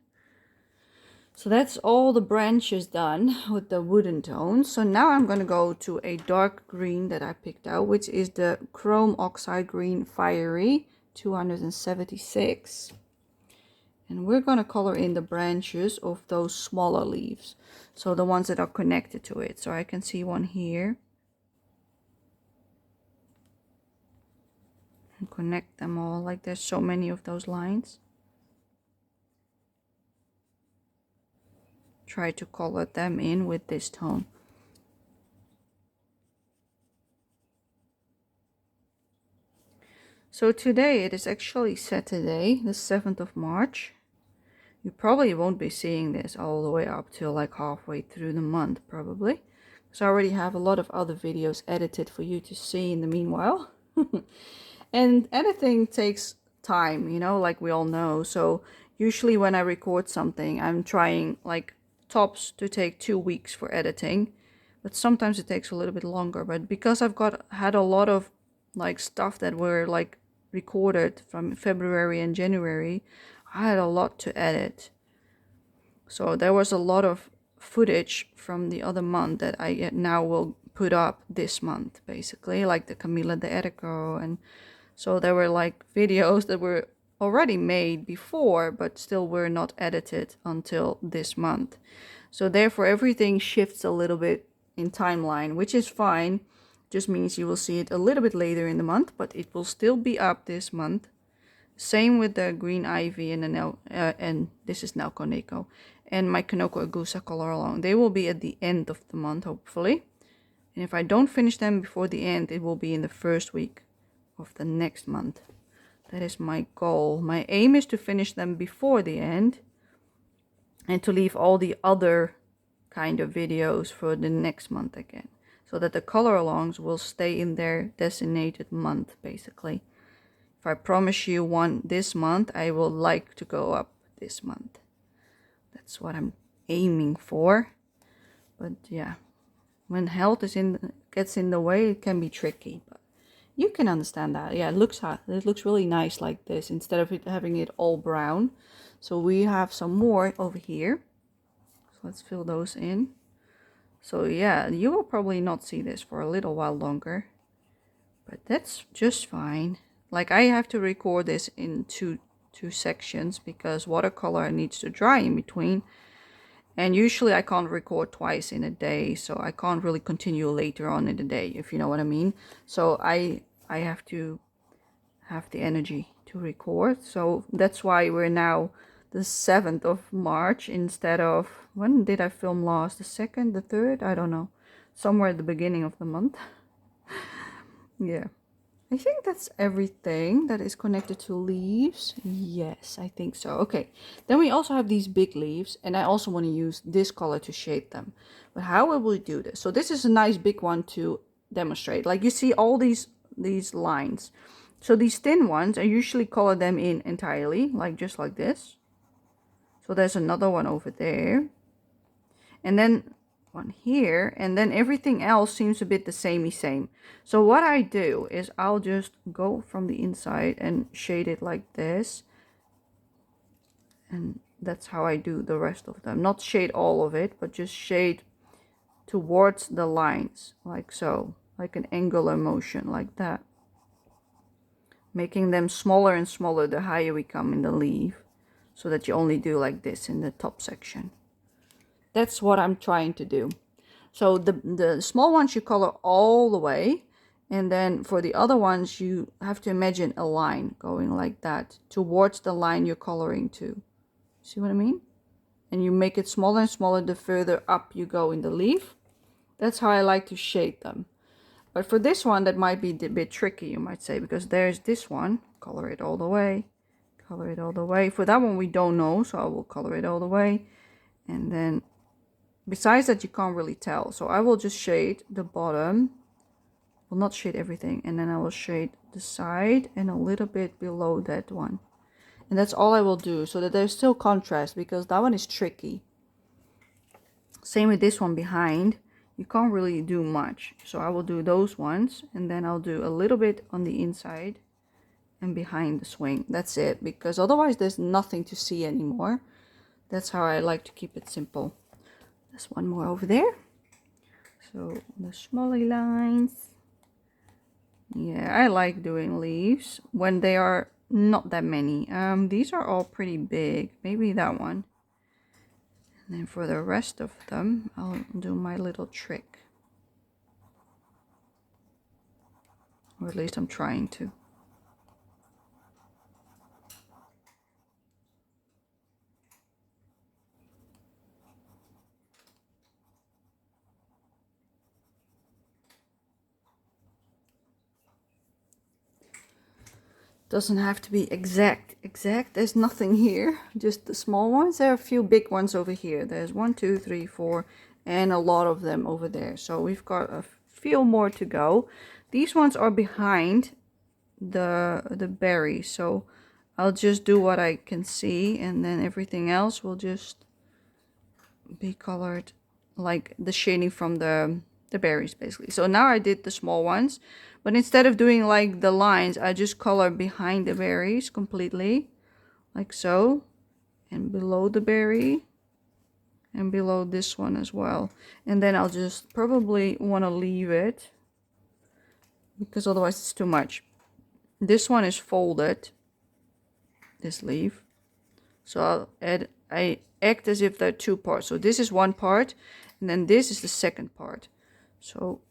So that's all the branches done with the wooden tones. So now I'm going to go to a dark green that I picked out, which is the Chrome Oxide Green Fiery 276. And we're going to color in the branches of those smaller leaves. So the ones that are connected to it. So I can see one here. And connect them all, like there's so many of those lines. Try to color them in with this tone. So today it is actually Saturday, the 7th of March. You probably won't be seeing this all the way up till like halfway through the month, probably. because I already have a lot of other videos edited for you to see in the meanwhile. And editing takes time, you know, like we all know. So usually when I record something, I'm trying like tops to take 2 weeks for editing, but sometimes it takes a little bit longer. But because I've had a lot of like stuff that were like recorded from February and January, I had a lot to edit. So there was a lot of footage from the other month that I now will put up this month, basically, like the Camilla de Erco. And so there were like videos that were already made before, but still were not edited until this month. So therefore everything shifts a little bit in timeline, which is fine. Just means you will see it a little bit later in the month, but it will still be up this month. Same with the green ivy and the and this is Nelco Neco and my Kanoko Agusa color along. They will be at the end of the month, hopefully. And if I don't finish them before the end, it will be in the first week of the next month. That is my goal. My aim is to finish them before the end and to leave all the other kind of videos for the next month again, so that the color alongs will stay in their designated month, basically. If I promise you one this month, I will like to go up this month. That's what I'm aiming for. But yeah, when health gets in the way, it can be tricky. But you can understand that. Yeah, it looks really nice like this instead of having it all brown. So we have some more over here. So let's fill those in. So yeah, you will probably not see this for a little while longer, but that's just fine. Like I have to record this in two sections because watercolor needs to dry in between. And usually I can't record twice in a day, so I can't really continue later on in the day, if you know what I mean. So I have to have the energy to record. So that's why we're now the 7th of March instead of, when did I film last? The 2nd, the 3rd? I don't know. Somewhere at the beginning of the month. Yeah. I think that's everything that is connected to leaves. Yes, I think so. Okay, then we also have these big leaves, and I also want to use this color to shade them. But how will we do this? So this is a nice big one to demonstrate. Like you see all these lines. So these thin ones, I usually color them in entirely, like just like this. So there's another one over there. And then one here, and then everything else seems a bit the same. So what I do is I'll just go from the inside and shade it like this, and that's how I do the rest of them. Not shade all of it, but just shade towards the lines, like so, like an angular motion, like that, making them smaller and smaller the higher we come in the leaf, so that you only do like this in the top section. That's what I'm trying to do. So the small ones you color all the way, and then for the other ones you have to imagine a line going like that towards the line you're coloring to. See what I mean? And you make it smaller and smaller the further up you go in the leaf. That's how I like to shade them. But for this one, that might be a bit tricky, you might say, because there's this one. Color it all the way. Color it all the way. For that one we don't know, so I will color it all the way. And then besides that, you can't really tell. So I will just shade the bottom. Will not shade everything. And then I will shade the side and a little bit below that one. And that's all I will do, so that there's still contrast, because that one is tricky. Same with this one behind. You can't really do much. So I will do those ones. And then I'll do a little bit on the inside and behind the swing. That's it. Because otherwise there's nothing to see anymore. That's how I like to keep it simple. There's one more over there. So the smaller lines. Yeah, I like doing leaves when they are not that many. These are all pretty big. Maybe that one. And then for the rest of them, I'll do my little trick. Or at least I'm trying to. Doesn't have to be exact. There's nothing here, just the small ones. There are a few big ones over here. There's 1, 2, 3, 4, and a lot of them over there. So we've got a few more to go. These ones are behind the berries, so I'll just do what I can see, and then everything else will just be colored like the shading from the berries basically. So now I did the small ones, but instead of doing like the lines, I just color behind the berries completely, like so, and below the berry, and below this one as well. And then I'll just probably want to leave it because otherwise it's too much. This one is folded, this leaf, so I act as if they're two parts. So this is one part, and then this is the second part. So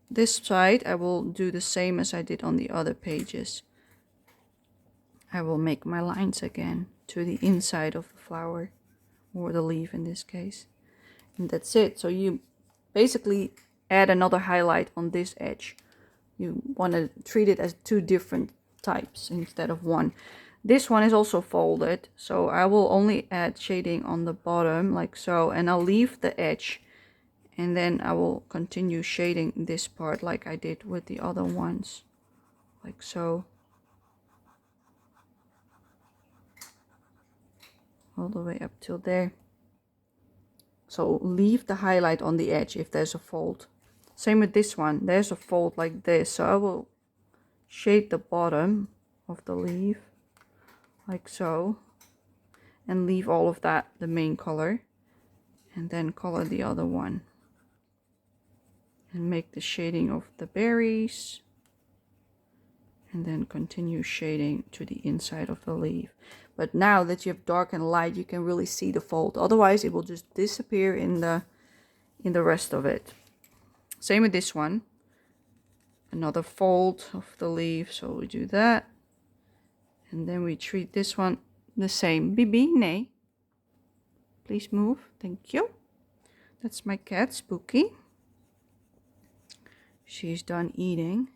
this side I will do the same as I did on the other pages. I will make my lines again to the inside of the flower, or the leaf in this case. And that's it. So you basically add another highlight on this edge. You want to treat it as two different types instead of one. This one is also folded, so I will only add shading on the bottom like so, and I'll leave the edge, and then I will continue shading this part like I did with the other ones, like so, all the way up till there. So leave the highlight on the edge if there's a fold. Same with this one, there's a fold like this, so I will shade the bottom of the leaf like so, and leave all of that the main color, and then color the other one and make the shading of the berries, and then continue shading to the inside of the leaf. But now that you have dark and light, you can really see the fold, otherwise it will just disappear in the rest of it. Same with this one, another fold of the leaf, so we do that, and then we treat this one the same. Bibi, nee, please move, thank you. That's my cat Spooky. She's done eating,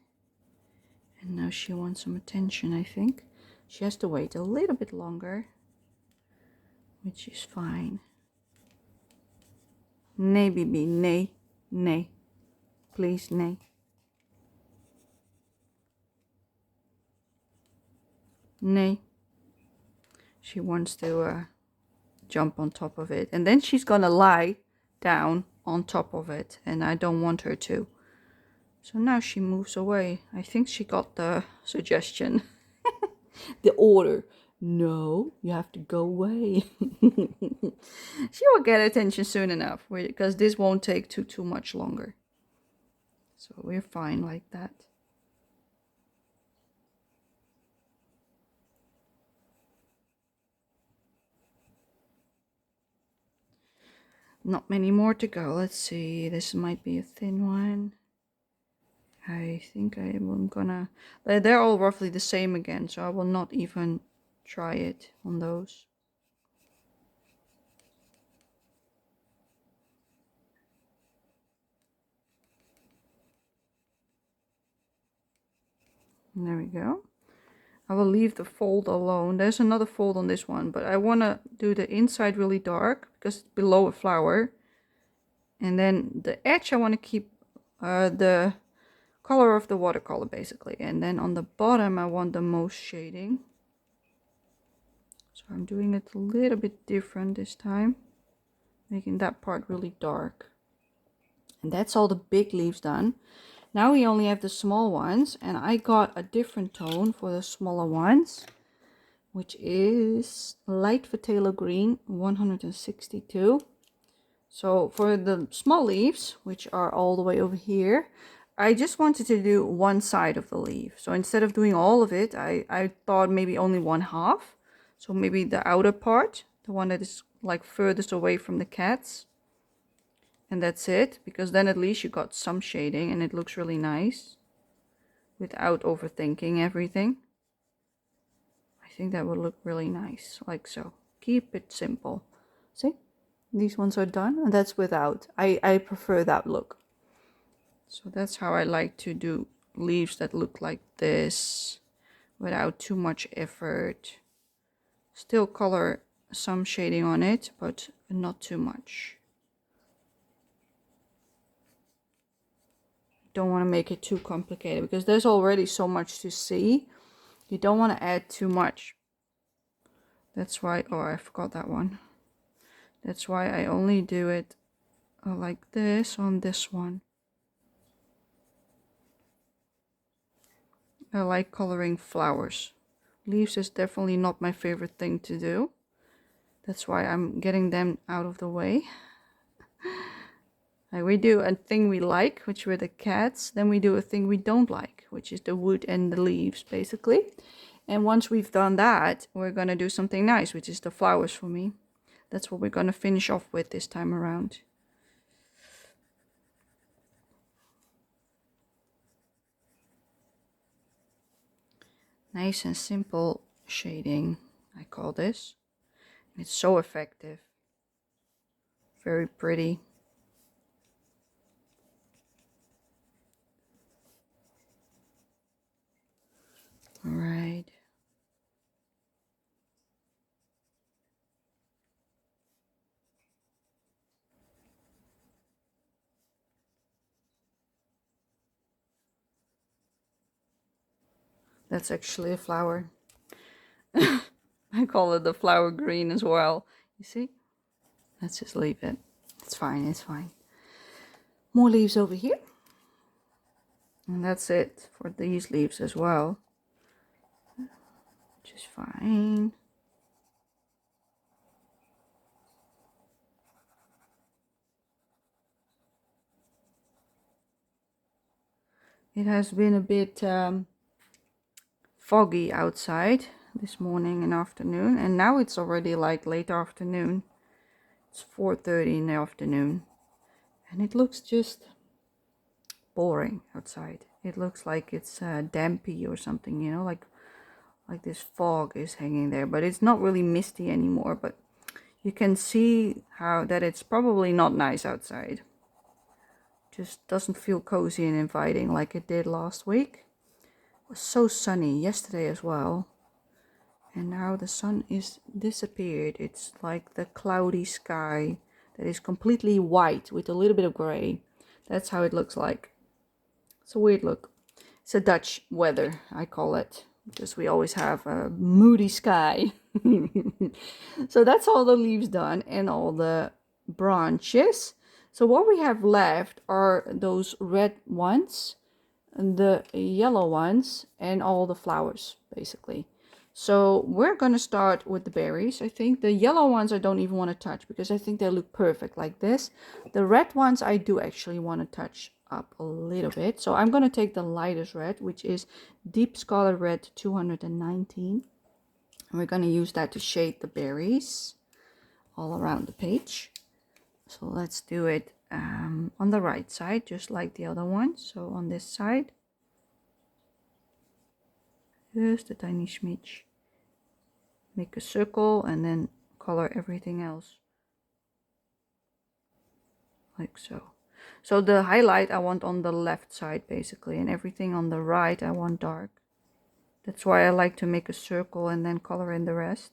and now she wants some attention. I think she has to wait a little bit longer, which is fine. Nee, Bibi, nee, nee, please, nee. Nee. She wants to jump on top of it, and then she's gonna lie down on top of it, and I don't want her to. So now she moves away. I think she got the suggestion, the order. No, you have to go away. She will get attention soon enough, because this won't take too much longer. So we're fine like that. Not many more to go. Let's see. This might be a thin one. I think I'm gonna... They're all roughly the same again, so I will not even try it on those. And there we go. I will leave the fold alone. There's another fold on this one, but I want to do the inside really dark because it's below a flower. And then the edge I want to keep the color of the watercolor basically. And then on the bottom I want the most shading. So I'm doing it a little bit different this time, making that part really dark. And that's all the big leaves done. Now we only have the small ones, and I got a different tone for the smaller ones, which is light phthalo green 162. So for the small leaves, which are all the way over here, I just wanted to do one side of the leaf. So instead of doing all of it, I thought maybe only one half. So maybe the outer part, the one that is like furthest away from the cats. And that's it, because then at least you got some shading and it looks really nice without overthinking everything. I think that would look really nice, like so. Keep it simple. See, these ones are done, and that's without. I prefer that look. So that's how I like to do leaves that look like this without too much effort. Still color some shading on it, but not too much. don't want to make it too complicated because there's already so much to see. You don't want to add too much. That's why, oh, I forgot that one. That's why I only do it like this on this one. I like coloring flowers. Leaves is definitely not my favorite thing to do. That's why I'm getting them out of the way. We do a thing we like, which were the cats. Then we do a thing we don't like, which is the wood and the leaves, basically. And once we've done that, we're going to do something nice, which is the flowers for me. That's what we're going to finish off with this time around. Nice and simple shading, I call this. It's so effective. Very pretty. All right. That's actually a flower. I call it the flower green as well. You see? Let's just leave it. It's fine, it's fine. More leaves over here. And that's it for these leaves as well. Which is fine. It has been a bit foggy outside this morning and afternoon, and now it's already like late afternoon. It's 4:30 in the afternoon, and it looks just boring outside. It looks like it's dampy or something, you know, like this fog is hanging there, but it's not really misty anymore. But you can see how that it's probably not nice outside. Just doesn't feel cozy and inviting like it did last week. It was so sunny yesterday as well, and now the sun is disappeared. It's like the cloudy sky that is completely white with a little bit of gray. That's how it looks like. It's a weird look. It's a Dutch weather, I call it, because we always have a moody sky. So that's all the leaves done and all the branches. So what we have left are those red ones, and the yellow ones, and all the flowers, basically. So we're going to start with the berries. I think the yellow ones I don't even want to touch because I think they look perfect like this. The red ones I do actually want to touch up a little bit. So I'm going to take the lightest red, which is Deep Scarlet Red 219. And we're going to use that to shade the berries all around the page. So let's do it on the right side, just like the other one. So on this side, just a tiny smidge. Make a circle and then color everything else like so. So the highlight I want on the left side basically, and everything on the right I want dark. That's why I like to make a circle and then color in the rest.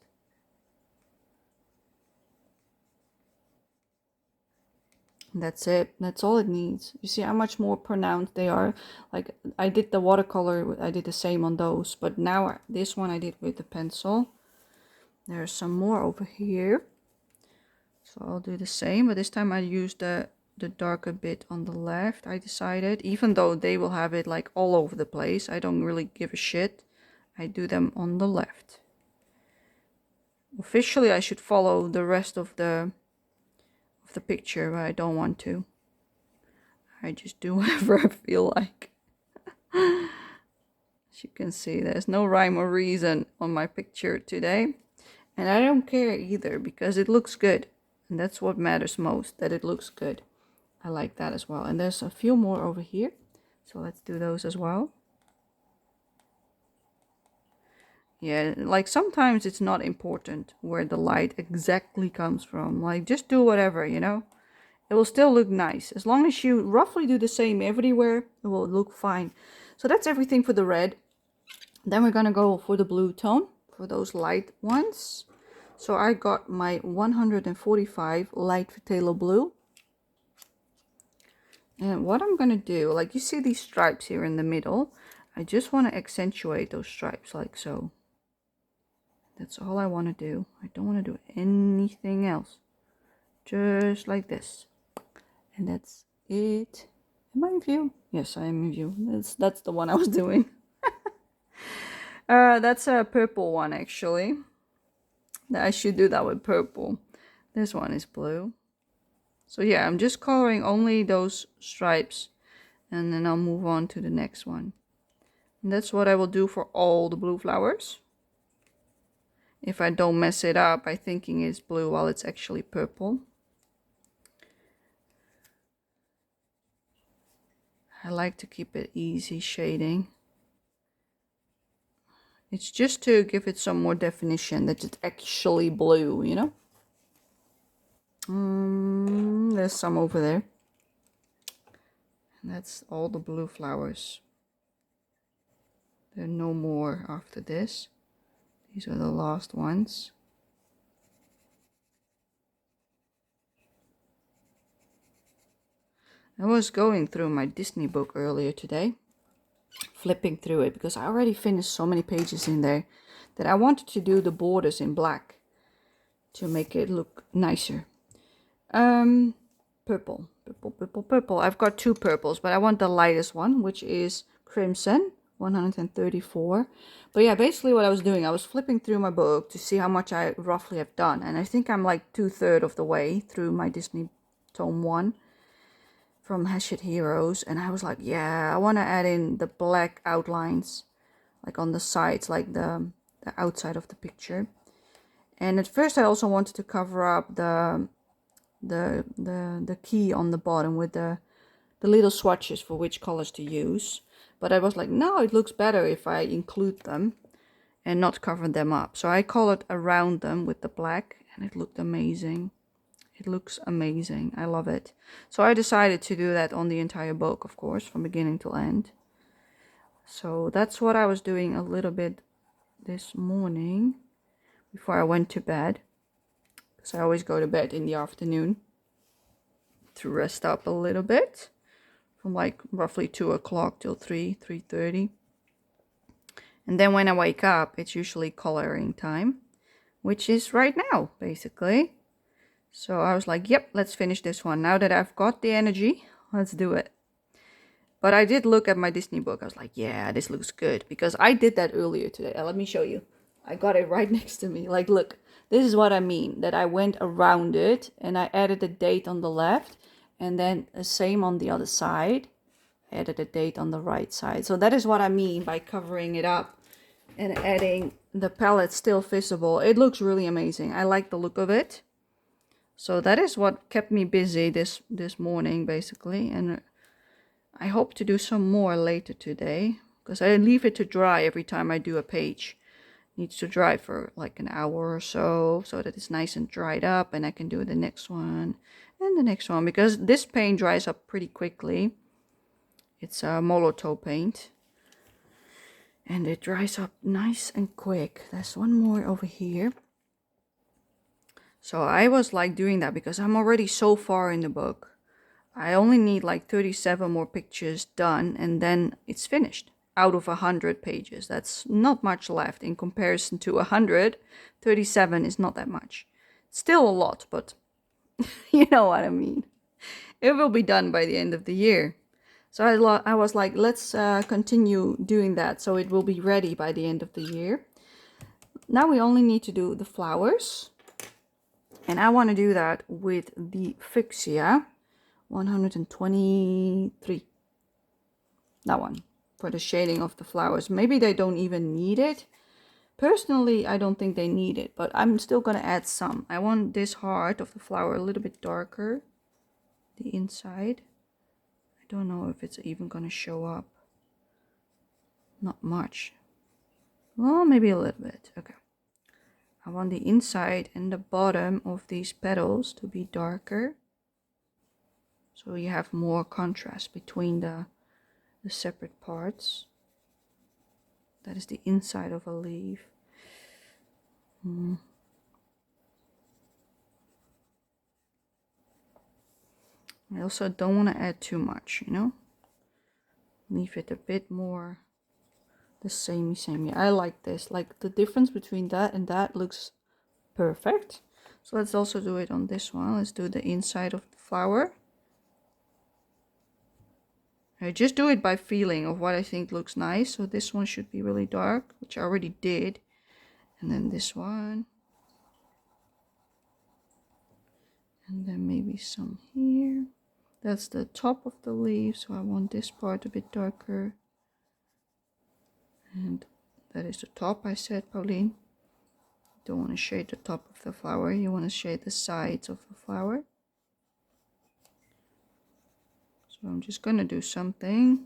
That's it. That's all it needs. You see how much more pronounced they are. Like I did the watercolor, I did the same on those, but now this one I did with the pencil. There's some more over here. So I'll do the same, but this time I use the darker bit on the left. I decided, even though they will have it like all over the place, I don't really give a shit. I do them on the left. Officially I should follow the rest of the picture, but I don't want to. I just do whatever I feel like. As you can see, there's no rhyme or reason on my picture today. And I don't care either because it looks good. And that's what matters most, that it looks good. I like that as well. And there's a few more over here. So let's do those as well. Yeah, like sometimes it's not important where the light exactly comes from. Like just do whatever, you know. It will still look nice. As long as you roughly do the same everywhere, it will look fine. So that's everything for the red. Then we're gonna go for the blue tone, for those light ones. So I got my 145 light phthalo blue. And what I'm gonna do, like you see these stripes here in the middle, I just want to accentuate those stripes like so. That's all I want to do. I don't want to do anything else. Just like this. And that's it. Am I in view? Yes, I am in view. That's the one I was doing. That's a purple one actually. I should do that with purple. This one is blue. So yeah, I'm just coloring only those stripes and then I'll move on to the next one. And that's what I will do for all the blue flowers. If I don't mess it up by thinking it's blue while it's actually purple. I like to keep it easy shading. It's just to give it some more definition that it's actually blue, you know? There's some over there. And that's all the blue flowers. There are no more after this. These are the last ones. I was going through my Disney book earlier today, flipping through it because I already finished so many pages in there that I wanted to do the borders in black to make it look nicer. Purple. I've got two purples, but I want the lightest one, which is crimson, 134. But yeah, basically what I was doing, I was flipping through my book to see how much I roughly have done. And I think I'm like 2/3 of the way through my Disney Tome 1 from Hachette Heroes. And I was like, yeah, I want to add in the black outlines, like on the sides, like the outside of the picture. And at first I also wanted to cover up the key on the bottom with the little swatches for which colors to use, but I was like, no, it looks better if I include them and not cover them up. So I colored around them with the black and it looked amazing. It looks amazing. I love it. So I decided to do that on the entire book, of course, from beginning to end. So that's what I was doing a little bit this morning before I went to bed, because I always go to bed in the afternoon to rest up a little bit from like roughly 2 o'clock till 3:30. And then when I wake up, it's usually coloring time, which is right now, basically. So I was like, yep, let's finish this one. Now that I've got the energy, let's do it. But I did look at my Disney book. I was like, yeah, this looks good, because I did that earlier today. Let me show you. I got it right next to me. Like, look, this is what I mean, that I went around it and I added a date on the left and then the same on the other side. Added a date on the right side. So that is what I mean by covering it up and adding the palette still visible. It looks really amazing. I like the look of it. So that is what kept me busy this morning, basically. And I hope to do some more later today, because I leave it to dry every time I do a page. It needs to dry for like an hour or so that it's nice and dried up, and I can do the next one and the next one, because this paint dries up pretty quickly. It's a Molotow paint and it dries up nice and quick. There's one more over here. So I was like doing that because I'm already so far in the book. I only need like 37 more pictures done and then it's finished out of 100 pages. That's not much left in comparison to 100. 37 is not that much. Still a lot, but you know what I mean. It will be done by the end of the year. So I was like, let's continue doing that so it will be ready by the end of the year. Now we only need to do the flowers. And I want to do that with the Fuchsia 123. That one, for the shading of the flowers. Maybe they don't even need it. Personally, I don't think they need it, but I'm still going to add some. I want this heart of the flower a little bit darker, the inside. I don't know if it's even going to show up. Not much. Well, maybe a little bit. Okay. I want the inside and the bottom of these petals to be darker, so you have more contrast between the separate parts. That is the inside of a leaf. I also don't want to add too much, you know. Leave it a bit more the samey. Yeah, I like this. Like the difference between that and that looks perfect. So let's also do it on this one. Let's do the inside of the flower. I just do it by feeling of what I think looks nice. So this one should be really dark, which I already did. And then this one. And then maybe some here. That's the top of the leaf, so I want this part a bit darker. And that is the top, I said, Pauline. You don't want to shade the top of the flower, you want to shade the sides of the flower. So I'm just going to do something.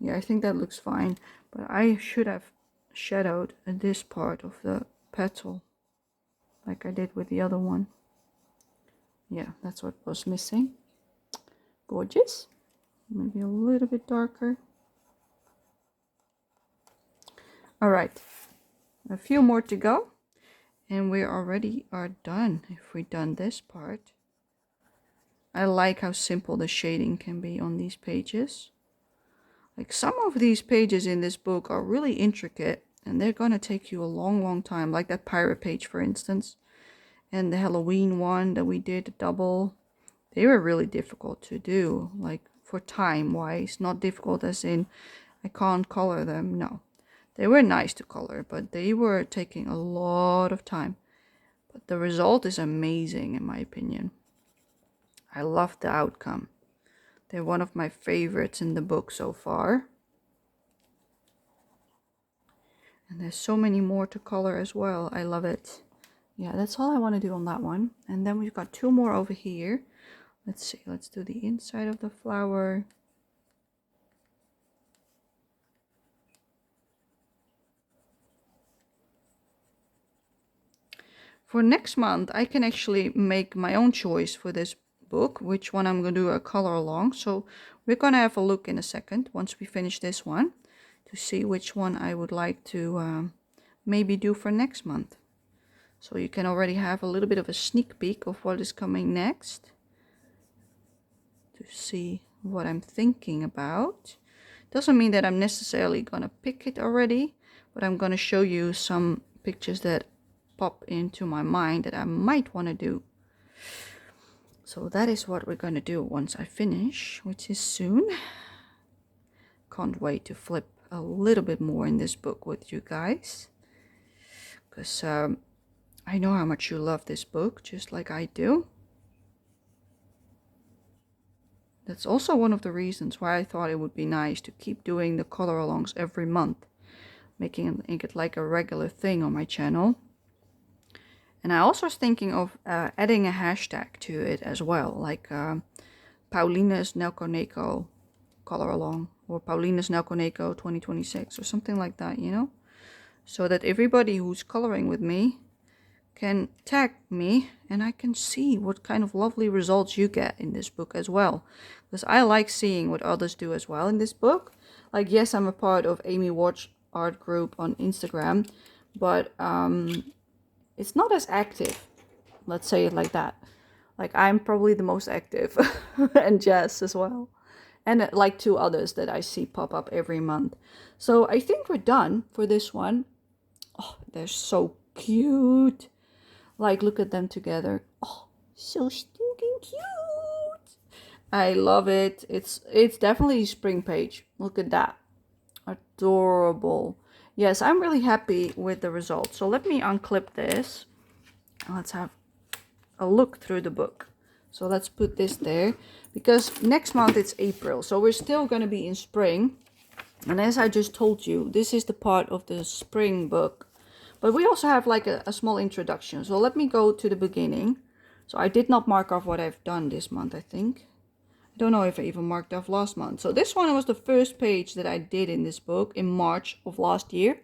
Yeah, I think that looks fine, but I should have shadowed this part of the petal like I did with the other one. Yeah, that's what was missing. Gorgeous. Maybe a little bit darker. All right, a few more to go and we already are done. If we've done this part, I like how simple the shading can be on these pages. Like some of these pages in this book are really intricate and they're gonna take you a long time, like that pirate page for instance, and the Halloween one that we did, double. They were really difficult to do, like for time wise, not difficult as in I can't color them, no. They were nice to color, but they were taking a lot of time. But the result is amazing in my opinion. I love the outcome. They're one of my favorites in the book so far. And there's so many more to color as well. I love it. Yeah, that's all I want to do on that one. And then we've got two more over here. Let's see, let's do the inside of the flower. For next month, I can actually make my own choice for this book, which one I'm going to do a color along. So we're going to have a look in a second once we finish this one to see which one I would like to maybe do for next month. So you can already have a little bit of a sneak peek of what is coming next to see what I'm thinking about. Doesn't mean that I'm necessarily going to pick it already, but I'm going to show you some pictures that pop into my mind that I might want to do. So that is what we're going to do once I finish, which is soon. Can't wait to flip a little bit more in this book with you guys, because I know how much you love this book, just like I do. That's also one of the reasons why I thought it would be nice to keep doing the color alongs every month, making it like a regular thing on my channel. And I also was thinking of adding a hashtag to it as well, like Pauline's Nelco Neco color along, or Pauline's Nelco Neco 2026, or something like that, you know? So that everybody who's coloring with me can tag me and I can see what kind of lovely results you get in this book as well. Because I like seeing what others do as well in this book. Like, yes, I'm a part of Amy Watch Art Group on Instagram, but it's not as active, let's say it like that. Like, I'm probably the most active, and Jess as well, and like two others that I see pop up every month. So I think we're done for this one. Oh, they're so cute. Like, look at them together. Oh, so stinking cute. I love it. It's definitely a spring page. Look at that. Adorable. Yes, I'm really happy with the results. So let me unclip this. Let's have a look through the book. So let's put this there, because next month it's April. So we're still going to be in spring. And as I just told you, this is the part of the spring book. But we also have like a small introduction. So let me go to the beginning. So I did not mark off what I've done this month, I think. I don't know if I even marked off last month. So this one was the first page that I did in this book in March of last year.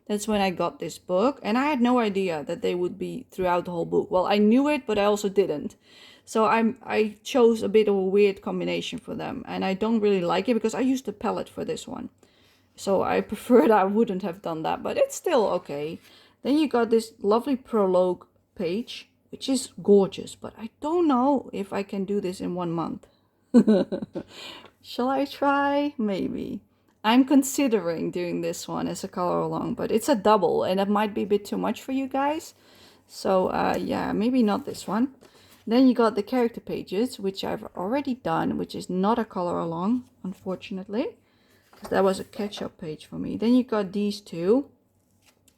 That's when I got this book. And I had no idea that they would be throughout the whole book. Well, I knew it, but I also didn't. So I chose a bit of a weird combination for them. And I don't really like it because I used a palette for this one. So I preferred I wouldn't have done that, but it's still okay. Then you got this lovely prologue page, which is gorgeous, but I don't know if I can do this in 1 month. Shall I try? Maybe. I'm considering doing this one as a color along, but it's a double and it might be a bit too much for you guys. So yeah, maybe not this one. Then you got the character pages, which I've already done, which is not a color along, unfortunately, because that was a catch-up page for me. Then you got these two.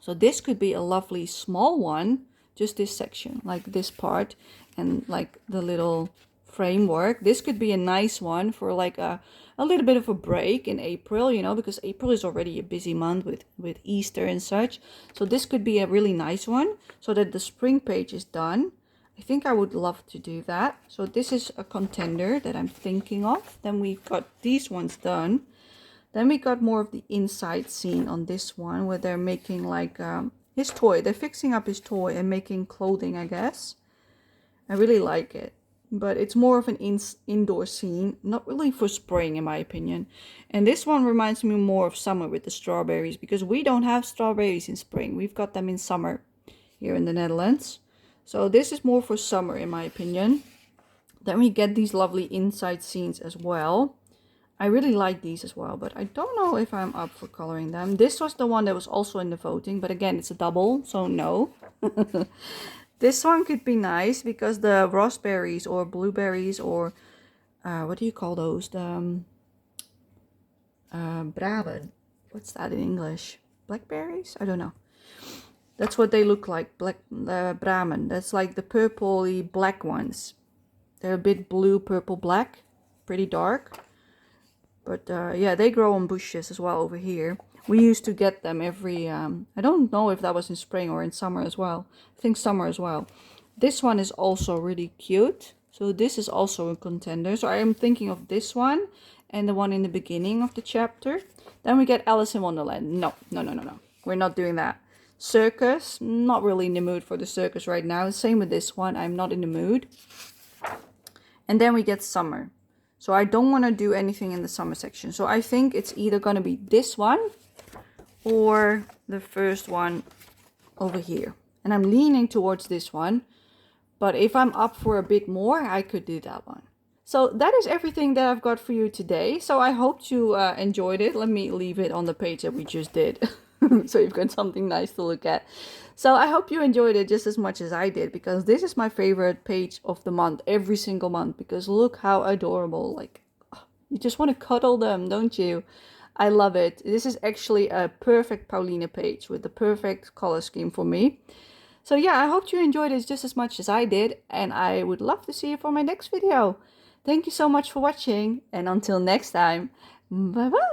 So this could be a lovely small one, just this section, like this part, and like the little framework. This could be a nice one for like a little bit of a break in April, you know, because April is already a busy month with Easter and such. So this could be a really nice one so that the spring page is done. I think I would love to do that. So this is a contender that I'm thinking of. Then we've got these ones done. Then we got more of the inside scene on this one where they're making like his toy. They're fixing up his toy and making clothing, I guess. I really like it. But it's more of an indoor scene, not really for spring in my opinion. And this one reminds me more of summer with the strawberries, because we don't have strawberries in spring. We've got them in summer here in the Netherlands. So this is more for summer in my opinion. Then we get these lovely inside scenes as well. I really like these as well, but I don't know if I'm up for coloring them. This was the one that was also in the voting, but again, it's a double, so no. This one could be nice because the raspberries or blueberries or what do you call those? The braben. What's that in English? Blackberries? I don't know. That's what they look like. Bramen. That's like the purpley black ones. They're a bit blue, purple, black. Pretty dark. But yeah, they grow on bushes as well over here. We used to get them every, I don't know if that was in spring or in summer as well. I think summer as well. This one is also really cute. So this is also a contender. So I am thinking of this one and the one in the beginning of the chapter. Then we get Alice in Wonderland. No. We're not doing that. Circus, not really in the mood for the circus right now. Same with this one, I'm not in the mood. And then we get summer. So I don't want to do anything in the summer section. So I think it's either going to be this one or the first one over here. And I'm leaning towards this one. But if I'm up for a bit more, I could do that one. So that is everything that I've got for you today. So I hope you enjoyed it. Let me leave it on the page that we just did. So you've got something nice to look at. So I hope you enjoyed it just as much as I did, because this is my favorite page of the month, every single month, because look how adorable. Like, you just want to cuddle them, don't you? I love it. This is actually a perfect Pauline page with the perfect color scheme for me. So yeah, I hope you enjoyed it just as much as I did, and I would love to see you for my next video. Thank you so much for watching, and until next time, bye bye!